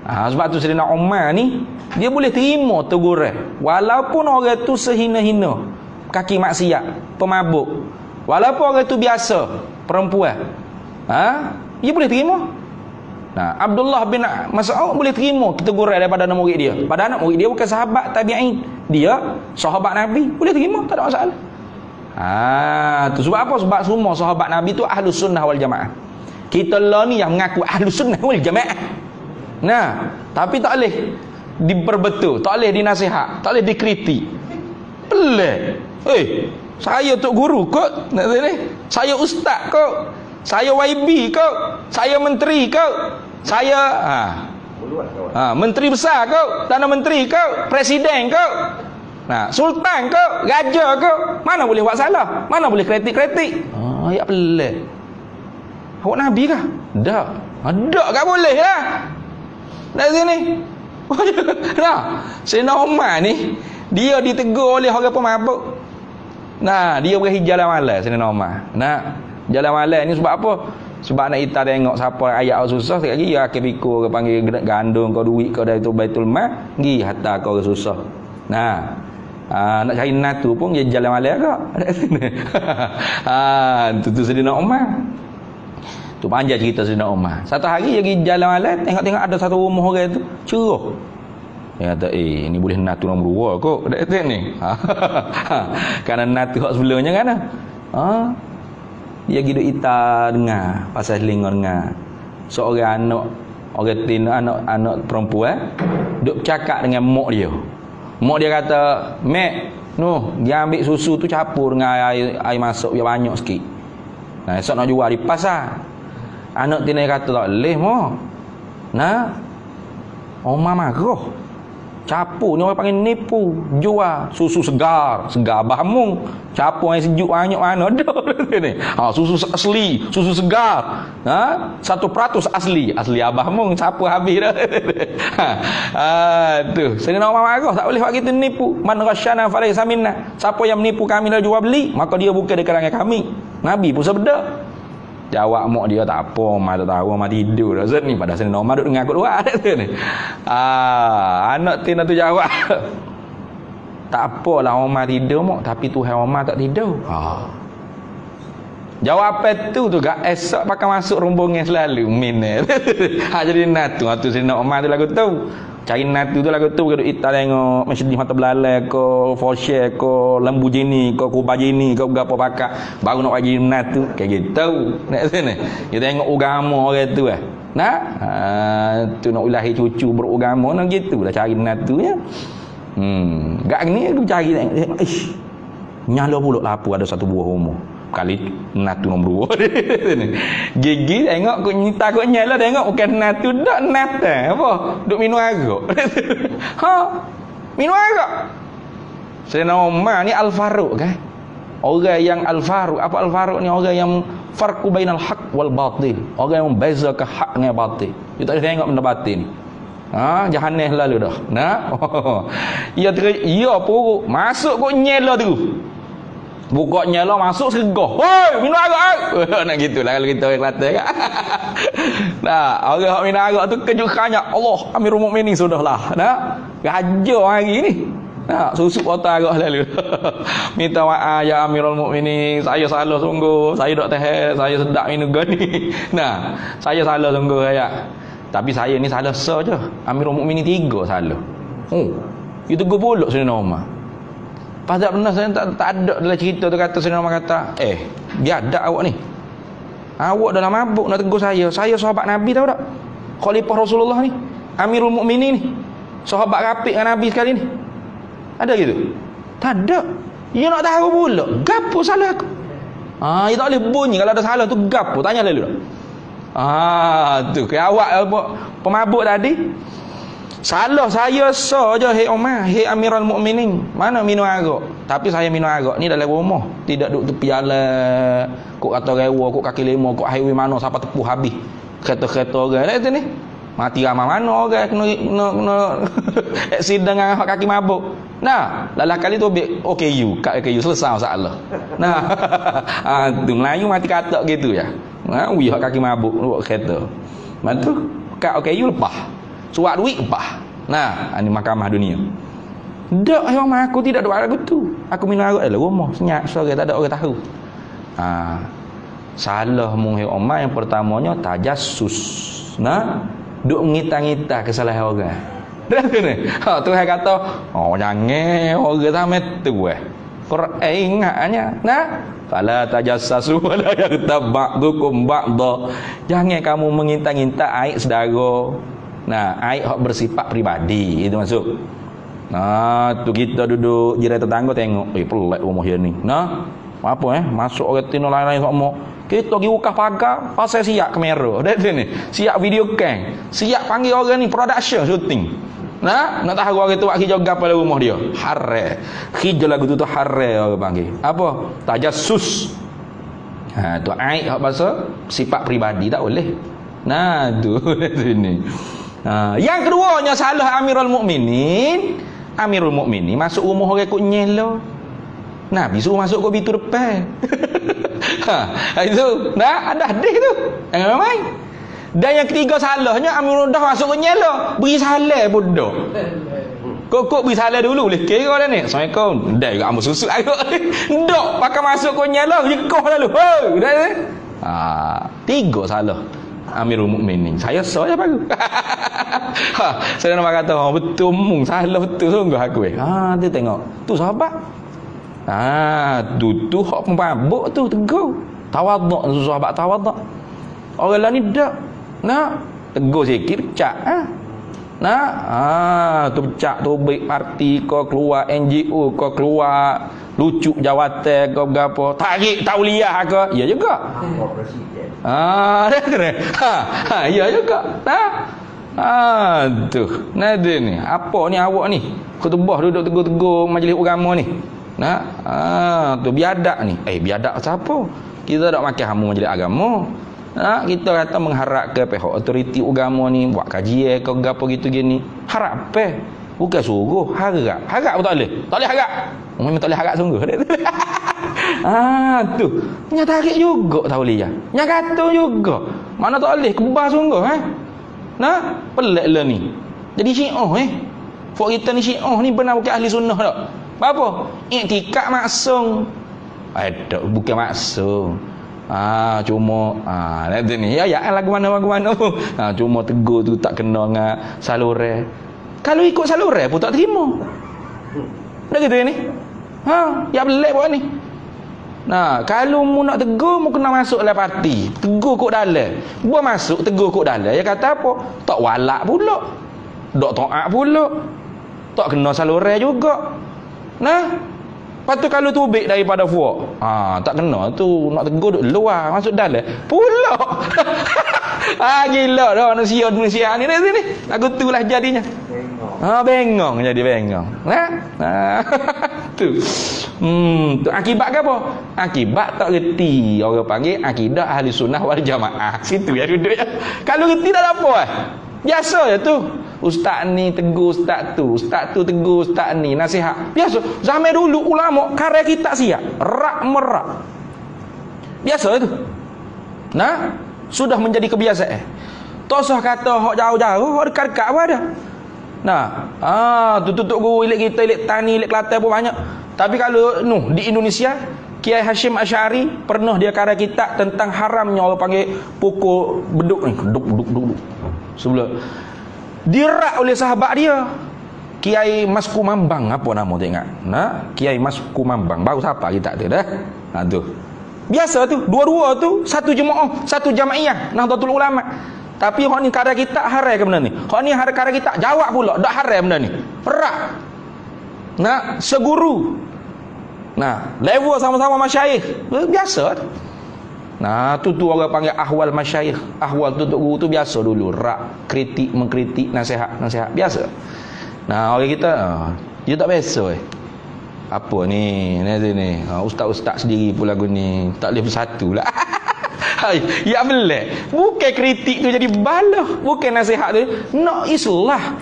Sebab tu Sayyidina Umar ni dia boleh terima teguran walaupun orang tu sehina-hina, kaki maksiat, pemabuk. Walaupun orang tu biasa, perempuan. Dia boleh terima. Abdullah bin Mas'ud boleh terima teguran daripada anak murid dia. Padahal anak murid dia bukan sahabat tabi'in. Dia sahabat Nabi, boleh terima, tak ada masalah. Tu sebab apa? Sebab semua sahabat Nabi tu ahlus sunnah wal jamaah. Kita lah ni yang mengaku ahlus sunnah wal jamaah. Tapi tak boleh diperbetul, tak boleh dinasihat, tak boleh dikritik. Pelik. Saya tok guru kot, saya ustaz kot, saya YB kot, saya menteri kot, saya menteri besar kot, Perdana Menteri kot, presiden kot, sultan kot, raja kot. Mana boleh buat salah? Mana boleh kritik-kritik? Ya pelik. Awak Nabi kah? Tak. Tak tak boleh lah. Dari sini. Sayyidina Umar ni dia ditegur oleh orang pemabuk. Dia berakhir jalan malam Sayyidina Umar. Jalan malam ni sebab apa? Sebab nak kita tengok siapa ayat susah, sekali lagi dia akan pikir orang panggil gandung kau duit kau dari tu Baitul Mal, pergi hantar kau orang susah. Nak cari natu pun dia jalan malam agak. Tu Sayyidina Umar. Tu panjang cerita Sayyidina Umar. Satu hari dia pergi jalan malam, tengok-tengok ada satu rumah orang tu cerah. Dia kata, ni boleh natu nombor 2 kot. Dia kata ni. Kerana natu hak sebelumnya kan. Dia pergi duduk ita dengar pasal selinga dengar. Seorang anak orang tina, anak perempuan duduk bercakap dengan mak dia. Mak dia kata, "Mek, dia ambil susu tu campur dengan air masuk biar banyak sikit. Esok nak jual di pasar." Anak tina kata, "Tak boleh, mak. Omah marah. Capur ni orang panggil nipu. Jual susu segar Abah Mung. Capur yang sejuk banyak mana ada ni. Susu asli, susu segar. 1% asli Abah Mung, capur habis dah. Tu. Sayyidina Umar marah, tak boleh buat kita nipu. Man ghasyana falaysa minna. Siapa yang menipu kami dan jual beli, maka dia bukan di kalangan kami. Nabi pun sabda. Jawab mak dia, tak apa, mak tak tahu, mak tidur dah ni. Pada Sayyidina Umar duduk ngakut luar ni. Anak tina tu jawab, tak apalah Umar tidur mak, tapi Tuhan Umar tak tidur. Jawapan tu gak esok pakai masuk rombongan selalu min. Jadi natu Sayyidina Umar tu lagu tu. Cari natu tu lagu tu duduk ita tengok Masjid Mata Belalai ko Foshe ko Lembu Jini ko Kubah Jini ko berapa pakak baru nak wajib natu kayak gitu. Nak sini kita tengok agama orang tu tu nak ulahi cucu beragama nak gitu dah cari natunya. Gak ni aku cari tengok nyala pula lapu ada satu buah rumah kali natu nombor 2. Gigi tengok kau nyita kau nyala tengok bukan natu dak nata apa duk minum arak. Minum arak. Sayyidina Umar ni Al-Faruq kan. Orang yang Al-Faruq, apa Al-Faruq ni orang yang farqu bainal haq wal batil. Orang yang membezakan hak dengan batil. Dia tak boleh tengok benda batil ni. Jahanam lalu dah. Nah. Ia pun masuk kok nyela tu. Buka nyala masuk segah. Hoi, minum arak. Nak gitulah kalau kita orang Kelantan kan. Nah, orang hak minum arak tu kejukannya Allah Amirul Mukminin sudahlah. Nah, gajo hari ni. Nah, susuk otak arak lalu. Minta maaf ya Amirul Mukminin, saya salah sungguh. Saya tak tahan, saya sedap minum gani. Nah, saya salah sungguh ya. Tapi saya ni salah saja. Amirul Mukminin 3 salah. Itu gue pulak Sayyidina Umar. Pasal pernah saya tak ada dalam cerita tu kata Sayyidina Umar kata, biadab awak ni. Awak dalam mabuk nak tegur saya. Saya sahabat Nabi tahu tak? Khalifah Rasulullah ni, Amirul Mukminin ni. Sahabat rapiq dengan Nabi sekali ni. Ada gitu? Tak ada. Dia nak tahu pula, gapo salah aku? Dia tak boleh bunyi kalau ada salah tu gapo? Tanya lalu. Tu ke awak pemabuk tadi. Salah saya saja hei Umar, hei Amirul Mukminin. Mana minum arak? Tapi saya minum arak ni dalam rumah. Tidak duduk tepi jalan. Kok kata rewa, kok kaki lima, kok highway mana sampai tepuh habis. Kereta-kereta orang tu ni. Mati ramai mana orang kena accident dengan kaki mabuk. Nah, lalah kali tu ambil OKU, kat OKU selesai masalah. Nah, tu Melayu mati katak gitu ya. Wih kaki mabuk bawa kereta. Mantu kat OKU lepas. Suat duit lepas. Nah, ini mahkamah dunia. Tak, ayam aku tidak ada lagu tu. Aku minum arak dalam rumah, senyap sore tak ada orang tahu. Salah muhir Umar yang pertamanya tajassus. Nah, duk ngita-ngita kesalahan orang. Dah ni. Tuhan kata, jangan orang sama tu Quran ingatnya. Nah, fala tajassasu wala yaghtab ba'dukum ba'dha. Jangan kamu menginta-nginta aib saudara. Nah, aib hak bersifat pribadi itu masuk. Nah, tu kita duduk jiran tetangga tengok, pelik rumah dia ni. Nah, apa masuk orang tino lain-lain semua. Kita pergi buka pagar, pasal siap kamera. Dah ni. Siap video cam. Siap panggil orang ni production shooting. Nah, nak tahu orang tu buat hijau pada rumah dia. Haram. Hijau lagu tu haram orang panggil. Apa? Tajassus. Tu aib hak bahasa sifat pribadi tak boleh. Nah, tu sini. Yang keduanya salah Amirul Mukminin. Amirul Mukminin masuk rumah orang ikut nyelo. Nabi suruh masuk ke pintu depan. Itu dah ada hadis tu. Jangan main. Dan yang ketiga salahnya Amirul dah masuk ke nyelo, beri salam pun dak. Kok beri salam dulu boleh kira dah ni. Assalamualaikum. Dah juga ambil susu air. Dak pakai masuk ke nyelo jekoh lalu. Dah ni. 3 salah Amirul Mukminin. Saya saja baru. Saya nak kata betul mung salah betul sungguh aku. Dia tengok. Tu sahabat. Tu hak pemabuk tu tegur. Tawaduk tu sahabat tawaduk. Orang lain ni dak. Nah, tegur sikit pecah. Tu pecah tu baik parti kau keluar NGO kau keluar lucu jawatan kau berapa tarik tauliah ke ya juga. Dah kena. Ya juga. Tu. Nada ni. Apa ni awak ni? Khutbah duduk tegur-tegur majlis agama ni. Tu biadab ni. Biadab siapa? Kita tak makan hamu majlis agama. Kita kata mengharap ke pihak otoriti agama ni buat kajian ke apa gitu gini. Harap bukan suruh, harap. Harap pun tak boleh. Tak boleh harap. Memang tak boleh harap sungguh. Tu. Nya tarik juga tauliah. Nya kata juga. Mana tak boleh kebah sungguh pelik lah ni. Jadi Syiah Fok kita ni Syiah ni benar bukan ahli sunnah tak? Apa? Iktikad maksum. Bukan maksum. Cuma nanti ni ya lagu mana cuma tegur tu tak kena dengan saluran. Kalau ikut saluran pun tak terima. Dah gitu ni. Ya pelik buat ni. Kalau mu nak tegur mu kena masuk dalam parti. Tegur kok dalam. Buat masuk tegur kok dalam. Dia kata apa? Tak walak pula. Tak taat pula. Tak kena saluran juga. Lepas tu kalau tubik daripada fuak. Tak kena tu nak tegur duk luar masuk dalam. Pula. Gila dah manusia ni sini. Lagu tulah jadinya. Bengong jadi bengong. Tu. Tu akibat ke apa? Akibat tak reti. Orang panggil akidah ahli sunnah wal jamaah. Situ ya duduk ya. Kalau reti tak ada apa biasa je tu. Ustaz ni tegur ustaz tu tegur ustaz ni, nasihat. Biasa. Zaman dulu ulama karya kitab siap, rak merak. Biasa tu. Nah, sudah menjadi kebiasaan. Tosah kata hok jauh-jauh, hok dekat-dekat apa ada. Nah, tutup guru ilik kita, ilik tani, ilik Kelantan pun banyak. Tapi kalau di Indonesia, Kiai Hashim Asy'ari pernah dia karya kitab tentang haramnya orang panggil pukul beduk ni, beduk. Sebelum dirak oleh sahabat dia, Kiai Mas Kumambang, apa nama tu ingat? Nah, Kiai Mas Kumambang, baru siapa kita tu dah. Tu. Biasa tu, dua-dua tu satu jemaah, satu jamaiyah Nahdlatul Ulama. Tapi hak ni karya kitab haram ke benda ni? Hak ni karya kitab jawab pula dak haram benda ni. Perak. Nah, seguru. Nah, level sama-sama masyayikh. Biasa. Nah, tu orang panggil ahwal masyayikh. Ahwal tutup guru tu biasa dulu. Rak, kritik, mengkritik, nasihat. Biasa. Nah, orang kita dia tak biasa apa ni ustaz-ustaz sendiri pun lagu ni tak boleh bersatu lah. Ya belak. Bukan kritik tu jadi balah, bukan nasihat tu nak islah.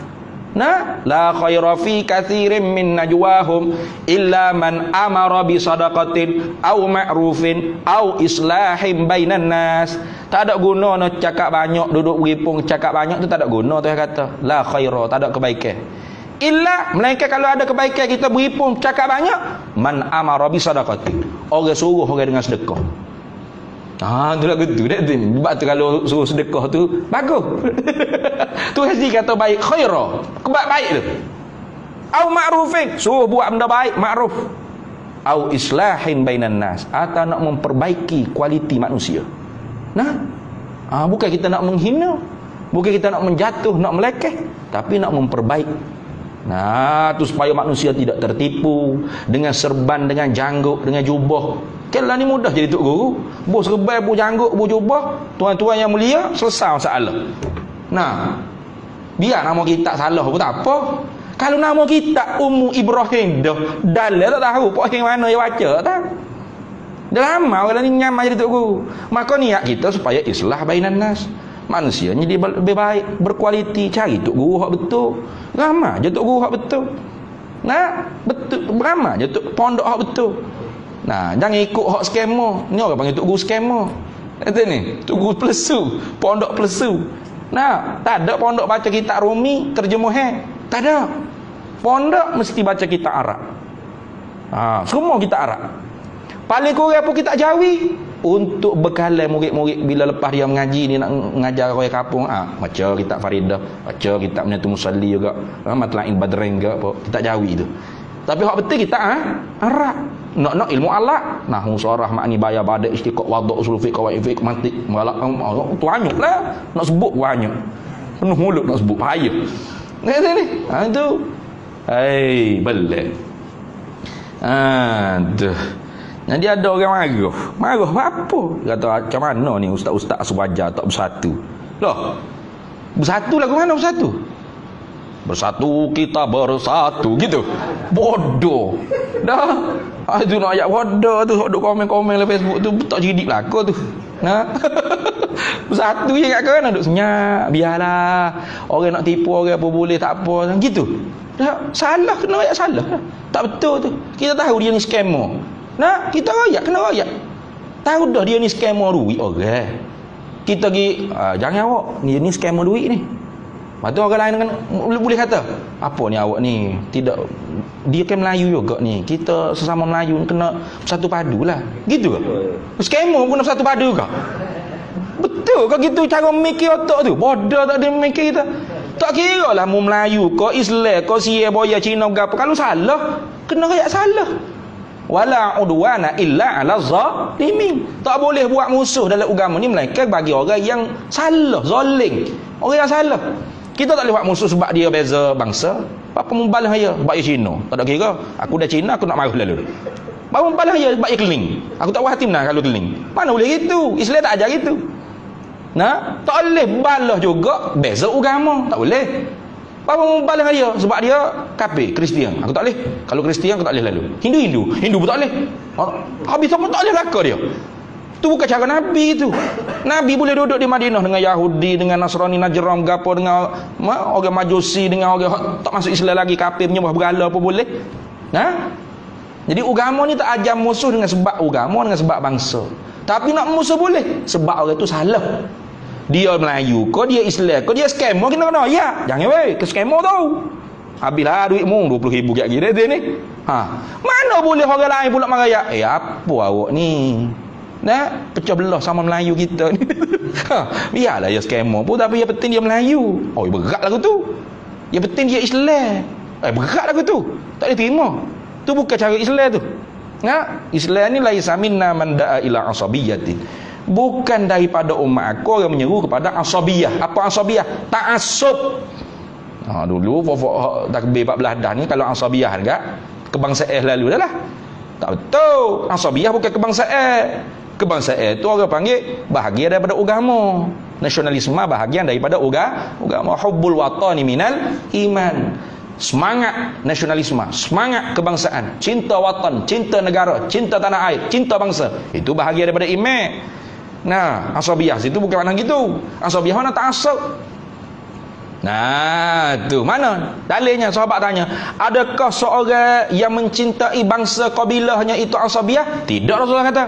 Nah, la khaira fi katsirin min najwahum illa man amara bi sadaqatin aw ma'rufin aw islahin bainan nas. Tak ada guna nak cakap banyak, duduk beripung cakap banyak tu tak ada guna tu kata. La khaira, tak ada kebaikan. Illa melainkan kalau ada kebaikan kita beripung cakap banyak, man amara bi sadaqatin. Orang suruh orang dengan sedekah. Tu lah gitu dah tu. Sebab tu kalau suruh sedekah tu bagus. Tu haji kata baik khaira, baik tu. Au ma'rufin, suruh buat benda baik, ma'ruf. Au islahin bainan nas, atau nak memperbaiki kualiti manusia. Nah, bukan kita nak menghina, bukan kita nak menjatuh, nak melekeh, tapi nak memperbaik. Nah, tu supaya manusia tidak tertipu dengan serban, dengan janggut, dengan jubah. Kelah ni mudah jadi tok guru. Bu serban, bu janggut, bu jubah, tuan-tuan yang mulia, selesai masalah. Nah, biar nama kita salah pun tak apa. Kalau nama kita Ummu Ibrahim dah dalil tak tahu pok yang mana yang baca tak. Dah lama orang ni nyamai jadi tok guru. Maka niat kita supaya islah bainan nas. Manusianya dia lebih baik, berkualiti, cari tok guru hak betul. Ramai je tok guru hak betul. Nah, betul ramai je tok pondok hak betul. Nah, jangan ikut hak skamer. Ni orang panggil tok guru skamer. Kata ni, tok guru plesu, pondok plesu. Nah, tak ada pondok baca kitab Rumi terjemahan. Tak ada. Pondok mesti baca kitab Arab. Semua kitab Arab. Paling kurang pun kitab Jawi. Untuk bekalan murid-murid bila lepas dia mengaji ni nak mengajar orang kampung, baca kitab Faridah, baca kitab Minhatul Musalli juga, Matlain Badrain juga apa, kitab Jawi tu. Tapi hak betul kitab Arab. Nak ilmu alaq, nahwu sarah, makni bayar badat istiqaq wadhu usul fiqh qawaid fiqh mantiq malak tu banyaklah nak sebut banyak. Penuh mulut nak sebut bahaya. Ni. Tu. Belak. Jadi ada orang marah apa? Kata macam mana ni ustaz-ustaz sewajar tak bersatu. Loh, bersatu lagu mana bersatu? Bersatu kita bersatu gitu. Bodoh. Dah. Itu nak ayat bodoh tu, duk komen-komen di Facebook tu tak jidik belaka tu. Nah. Bersatu je kat kan duk senyap, biarlah. Orang nak tipu orang apa boleh tak apa gitu. Dah salah, kena ayat salah. Tak betul tu. Kita tahu dia ni scammer. Nah, kita rakyat kena rakyat. Tahu dah dia ni scammer duit orang. Kita pergi jangan awak, dia ni scammer duit ni. Lepas tu orang lain kan boleh kata, apa ni awak ni? Tidak, dia kan Melayu juga ni. Kita sesama Melayu kena bersatu padu lah. Gitu ke? Scammer pun kena bersatu padu ke? Betul ke gitu cara mikir otak tu? Bodoh tak ada mikir kita. Tak kira lah mu Melayu ke Islam ke Sia Boya Cina ke apa. Kalau salah, kena rakyat salah. Wala udwana illa ala zalimin. Tak boleh buat musuh dalam agama ni melainkan bagi orang yang salah, zalim. Orang yang salah. Kita tak boleh buat musuh sebab dia beza bangsa. Apa membalas dia sebab dia Cina. Tak ada kira. Aku dah Cina, aku nak marah lalu. Baru membalas dia sebab dia keling. Aku tak puas hati menang kalau keling. Mana boleh gitu? Islam tak ajar gitu. Nah, tak boleh balas juga beza agama. Tak boleh. Apa mau balas dengan dia? Sebab dia kafir, Kristian. Aku tak boleh. Kalau Kristian aku tak boleh lalu. Hindu pun tak boleh. Habis apa tak boleh belaka dia. Tu bukan cara Nabi tu. Nabi boleh duduk di Madinah dengan Yahudi, dengan Nasrani, Najran, gapo, dengan orang Majusi, dengan orang tak masuk Islam lagi, kafir, menyembah berhala apa boleh. Jadi agama ni tak ajar musuh dengan sebab agama, dengan sebab bangsa. Tapi nak musuh boleh sebab orang tu salah. Dia Melayu, kau dia Islam, kau dia scammer, kena. Ya, jangan weh, ke scammer tau. Habislah duitmu 20,000 kat kira dia ni. Mana boleh orang lain pula marah. Apa awak ni? Pecah belah sama Melayu kita ni. Biarlah dia scammer pun, tapi yang penting dia Melayu. Berat lagu tu. Yang penting dia Islam. Berat lagu tu. Tak boleh terima. Tu bukan cara Islam tu. Islam ni laisa minna man da'a ila asabiyyati. Bukan daripada umat aku yang menyeru kepada asabiyah. Apa asabiyah? Ta'assub. Dulu pokok takbir 14 dah ni kalau asabiyah enggak kebangsaan lalu dah lah. Tak betul. Asabiyah bukan kebangsaan. Kebangsaan itu orang panggil bahagian daripada agama. Nasionalisme bahagian daripada agama. Hubbul watani minal iman. Semangat nasionalisme, semangat kebangsaan, cinta watan, cinta negara, cinta tanah air, cinta bangsa, itu bahagian daripada iman. Asabiyah itu bukan makna gitu. Asabiyah mana ta'assub. Tu mana dalilnya? Sahabat tanya, adakah seorang yang mencintai bangsa kabilahnya itu asabiyah? Tidak, Rasulullah kata.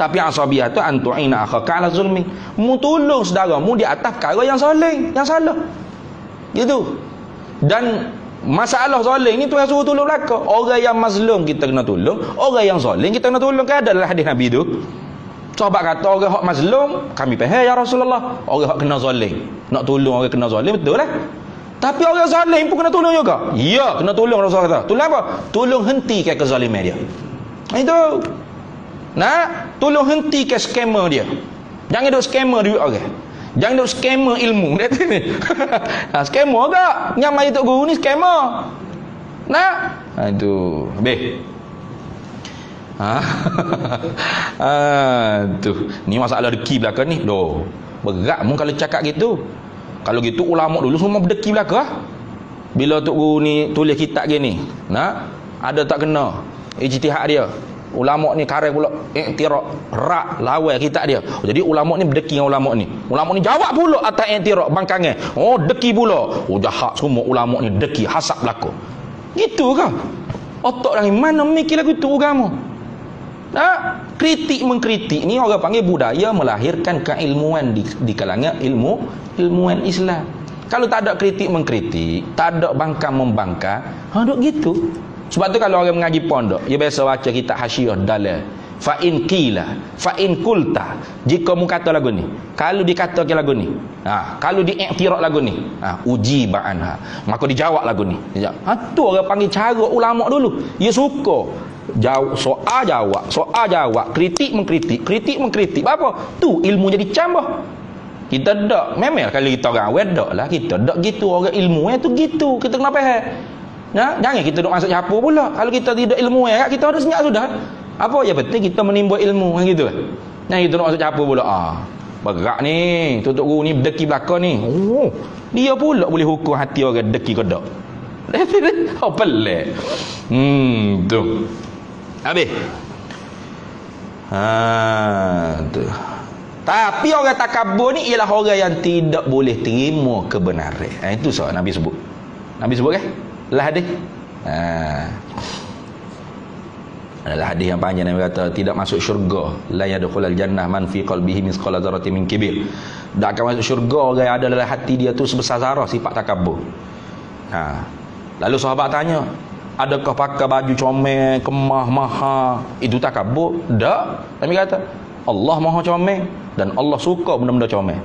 Tapi asabiyah itu antu'ina akhaka ala zulmi, mu tolong saudaramu di atas perkara yang zalim, yang salah. Gitu. Dan masalah zalim ni Tuhan suruh tolong belaka. Orang yang mazlum kita kena tolong, orang yang zalim kita kena tolong. Kan ada dalam hadis Nabi tu. Sahabat kata orang hak mazlum, kami faham ya Rasulullah. Orang hak kena zalim, nak tolong orang kena zalim, betul lah. Tapi orang zalim pun kena tolong juga. Ya, kena tolong, Rasulullah kata. Tolong apa? Tolong hentikan kezaliman dia. Itu. Tolong hentikan skamer dia. Jangan duk skamer duit orang. Jangan duk skamer ilmu. Skamer ke? Nyamai tok guru ni skamer. Itu. Habis. Ni masalah deki belakang ni. Berat mu kalau cakap gitu. Kalau gitu ulama dulu semua berdeki belakang. Bila tok guru ni tulis kitab gini, ada tak kena ijtihad dia. Ulama ni karang pula iktiraf rak lawan kitab dia. Jadi ulama ni berdeki dengan ulama ni. Ulama ni jawab pula atas iktiraf bangkangan. Deki pula. Jahat semua ulama ni deki hasab belaka. Gitu ke? Otak dari mana mikir lagu tu agama? Kritik mengkritik ni orang panggil budaya melahirkan keilmuan di kalangan ilmuwan Islam. Kalau tak ada kritik mengkritik, tak ada bangkang membangkang, duk gitu. Sebab tu kalau orang mengaji pondok, dia biasa baca kitab Hasyiah dalil. Fa in qila, fa in qulta. Jika mu kata lagu ni, kalau dikatakan lagu ni, kalau diiktiraf lagu ni, uji ba'anha. Maka dijawab lagu ni. Tu orang panggil cara ulama dulu. Dia suka jawab soal jawab, kritik mengkritik. Apa? Tu ilmu jadi cambah. Kita dak, memang kalau kita orang awam dak lah, kita dak gitu orang ilmu tu gitu. Kita kena faham. Jangan kita duk masuk campur pula. Kalau kita tidak ilmu kita ada senyap sudah. Apa yang penting kita menimba ilmu gitu. Jangan kita duk masuk campur pula. Berat ni, tutup guru ni berdeki belakang ni. Dia pula boleh hukum hati orang deki ke dak. Pelik. Tu. Habis. Tu. Tapi orang takabur ni ialah orang yang tidak boleh terima kebenaran. Itu soal Nabi sebut. Nabi sebut kan? Lah hadis. Adalah hadis yang panjang Nabi kata tidak masuk syurga la yadkhulul jannah man fi qalbihi misqala dzarratin min kibir. Tak akan masuk syurga orang yang ada dalam hati dia tu sebesar zarah sifat takabur. Lalu sahabat tanya, adakah pakai baju comel, kemah, maha itu takabur? Tak. Nabi kata Allah maha comel dan Allah suka benda-benda comel.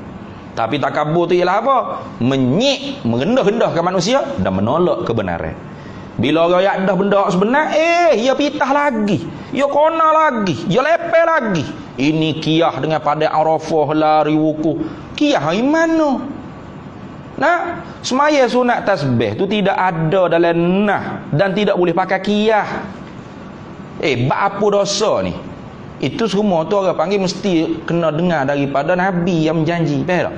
Tapi takabur tu ialah apa? Menyik, merendah-rendahkan manusia dan menolak kebenaran. Bila orang yang dah benda sebenar, ia pitah lagi, ia kona lagi, ia lepel lagi. Ini kiyah dengan pada Arafah lari wuku. Kiyah di mana? Semaya sunat tasbih tu tidak ada dalam dan tidak boleh pakai kiyah. Apa dosa ni? Itu semua tu orang panggil mesti kena dengar daripada Nabi yang menjanji. Faham tak?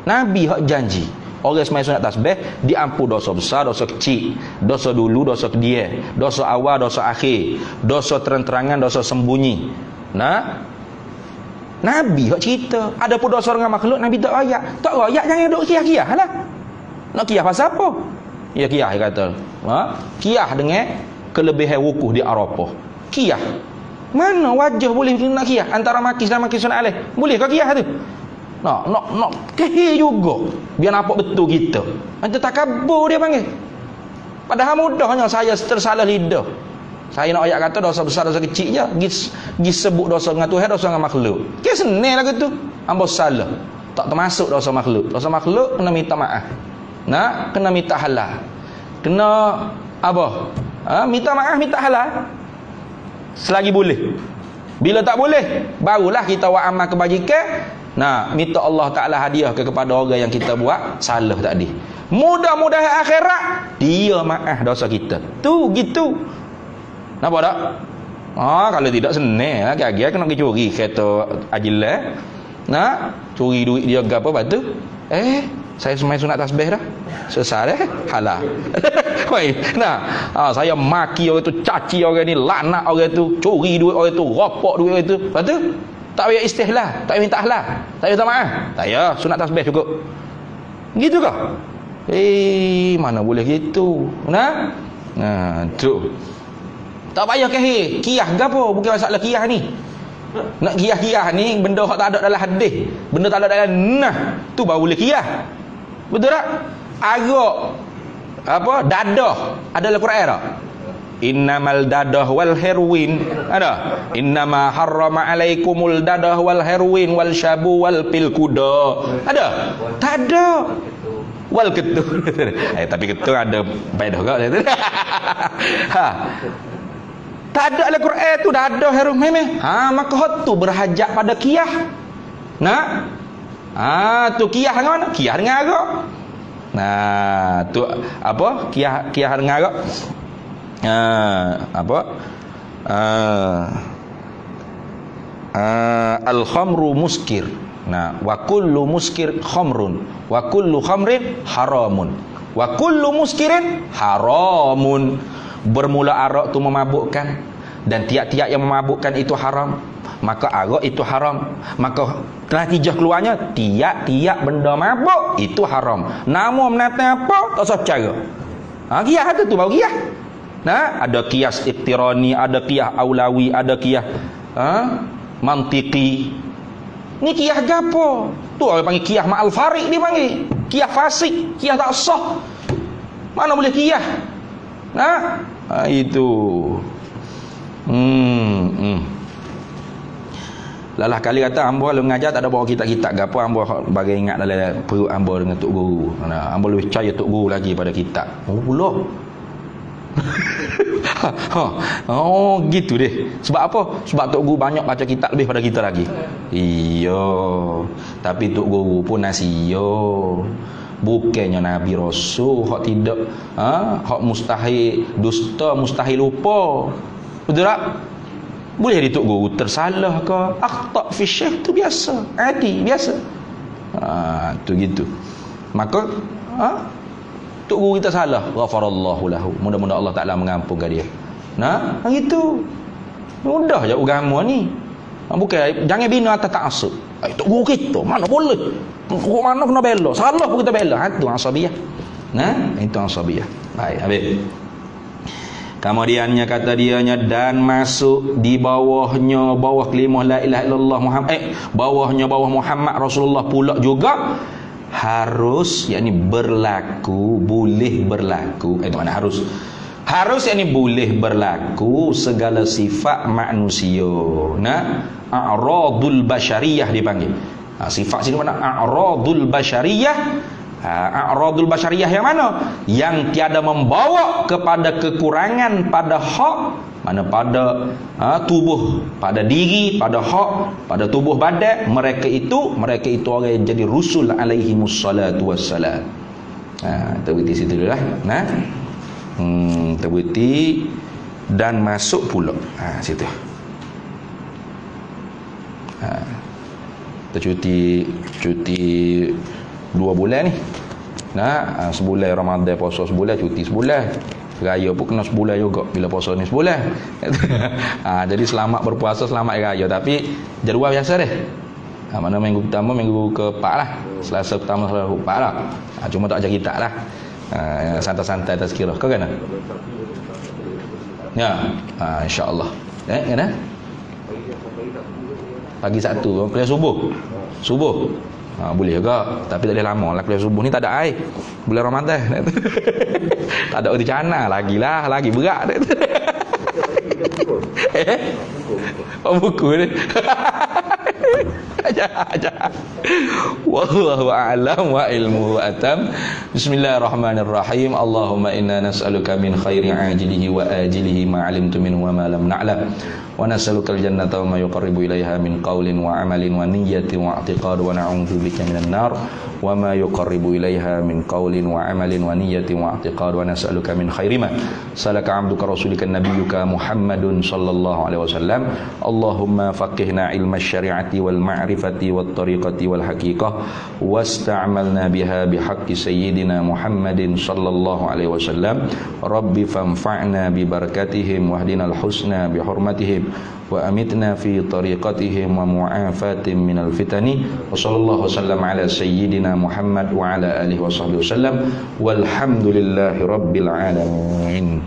Nabi hak janji. Orang sembahyang sunat tasbih diampun dosa besar, dosa kecil, dosa dulu, dosa kedia, dosa awal, dosa akhir, dosa terang-terangan, dosa sembunyi. Nah, Nabi hak cerita. Ada pun dosa dengan makhluk Nabi tak royak. Tak royak jangan duk kiyah-kiyah lah. Nak kiyah pasal apa? Ya kiyah dia kata. Kiyah dengan kelebihan wukuf di Arafah. Kiyah. Mana wajah boleh nak kiyah antara maki dan maki sunat alaih? Boleh ke kiyah tu? Nak kehir juga. Biar nampak betul kita. Nanti takabur dia panggil. Padahal mudahnya saya tersalah lidah. Saya nak ayat kata dosa besar, dosa kecil je. Gi sebut dosa dengan Tuhan, dosa dengan makhluk. Ke senang lagu tu. Hamba salah. Tak termasuk dosa makhluk. Dosa makhluk kena minta maaf. Nak kena minta halal. Kena apa? Minta maaf, minta halal. Selagi boleh. Bila tak boleh, barulah kita buat amal kebajikan. Nah, minta Allah Ta'ala hadiah kepada orang yang kita buat salah tadi. Mudah-mudahan akhirat dia maaf dosa kita. Tu gitu. Nampak tak? Kalau tidak senang lah. Kaya-kaya kena pergi curi kereta ajilah. Nak curi duit dia ke apa batu. Saya semai sunat tasbih dah. Selesai halal. Saya maki orang tu, caci orang ni, laknat orang tu, curi duit orang tu, ropok duit orang tu. Lepas tu tak payah istihlah, tak payah minta halal, tak payah minta maaf. Tak payah, sunat tasbih cukup. Gitu ke? Mana boleh gitu. Nah, tu. Tak payah kiyah ke apa? Bukan masalah kiyah ni. Nak kiyah ni benda hak tak ada dalam hadis, benda tak ada dalam tu baru boleh kiyah. Betul tak? Agak apa? Dadah ada dalam Quran tak? Innamal dadah wal heroin. Ada? Innama harrama alaikumul dadah wal heroin wal syabu wal pilkuda. Ada? Tak ada. Wal ketul. Tapi ketul ada faedah juga. Tak ada dalam Quran tu dadah heroin memang. Maka hak tu berhajat pada kiyah. Nak? Tu kiyah dengan mana? Kiyah dengan agak. Nah, tu apa? Kiyah dengan agak. Al-khamru muskir. Nah, wa kullu muskir khamrun, wa kullu khamrin haramun, wa kullu muskirin haramun. Bermula arak tu memabukkan dan tiap-tiap yang memabukkan itu haram, maka arak itu haram. Maka natijah keluarnya tiap-tiap benda mabuk itu haram. Namun menatang apa? Tak usah cara. Qiyas tu baru qiyas. Nah, ada qiyas iktirani, ada qiyas aulawi, ada qiyas mantiki. Ni qiyas gapo? Tu orang panggil qiyas ma'al farik, dia panggil. Qiyas fasik, qiyas tak sah. Mana boleh qiyas? Nah, itu. Lalah kali kata hamba kalau mengajar tak ada bawa kitab-kitab gapo, hamba bagi ingat dalam perut hamba dengan tok guru. Hamba lebih percaya tok guru lagi pada kitab. Pula. Gitu deh. Sebab apa? Sebab tok guru banyak baca kitab lebih pada kita lagi. Iya. Tapi tok guru pun nasiyo. Bukannya Nabi Rasul hak tidak hak mustahil dusta, mustahil lupa. Betul tak? Boleh dituk guru tersalah ke akhta fi syekh tu biasa, adi biasa. Tu gitu. Maka tuk guru kita salah, ghafarallahu lahu. Mudah-mudahan Allah Taala mengampunkan dia. Nah, gitu. Mudah je agama ni. Bukan jangan bina atas ta'assub. Tok guru kita mana boleh. Guru mana kena bela. Salah pun kita bela. Itu asabiyah. Nah, itu asabiyah. Baik, habis. Kemudiannya kata dianya dan masuk di bawahnya bawah kalimah la ilaha illallah Muhammad bawahnya bawah Muhammad Rasulullah pula juga harus yakni berlaku, boleh berlaku. Itu mana harus yakni boleh berlaku segala sifat manusia. Nah, a'radul basyariyah dipanggil. Sifat sini mana? A'radul basyariyah. A'radul basyariyah yang mana? Yang tiada membawa kepada kekurangan pada hak, mana pada tubuh, pada diri, pada hak, pada tubuh badan. Mereka itu orang yang jadi rusul alaihimus salatu wassalam. Terbukti situ dulu lah. Nah, terbukti dan masuk pula. Situ. Kita cuti 2 bulan ni. Nah, sebulan Ramadan puasa sebulan, cuti sebulan. Raya pun kena sebulan juga bila puasa ni sebulan. Jadi selamat berpuasa, selamat raya, tapi jadual biasa deh. Mana minggu pertama, minggu ke-4 lah. Selasa pertama, Selasa ke-4 lah. Cuma tak ajar kita lah. Santai-santai tazkirah. Kau kan? Ya, insya-Allah. Kena? Pagi Sabtu, kuliah subuh. Subuh. Boleh juga, tapi tak boleh lama lah. Kuliah subuh ni tak ada air. Bulan Ramadan. Tak ada di cana lagi berat. Buku ni. Aja. Wallahu a'lam wa ilmuhu atam. Bismillahirrahmanirrahim. Allahumma inna nas'aluka min khairi ajilihi wa ajilihi ma 'alimtu minhu wa ma lam na'lam. Wa nas'aluka al-jannata wa ma yuqarribu ilaiha min qawlin wa 'amalin wa niyyatin wa i'tiqad wa na'udzubika minan nar wa ma yuqarribu ilaiha min qawlin wa 'amalin wa niyyatin wa i'tiqad wa nas'aluka min khairi ma salaka 'abduka rasulika nabiyyuka Muhammadun sallallahu alaihi wasallam. Allahumma faqihna ilma syari'ati wal ma'rifati wat tariqati wal haqiqah wasta'malna biha bihaqqi sayyidina Muhammadin sallallahu alaihi wasallam. Rabbi fanfa'na bi barakatihim wahdinal husna bi hurmatihim wa amitna fi tariqatihim wa mu'afatin minal fitani. Wa sallallahu wasallam ala sayyidina Muhammad wa ala alihi wa sahbihi wasallam walhamdulillahi rabbil alamin.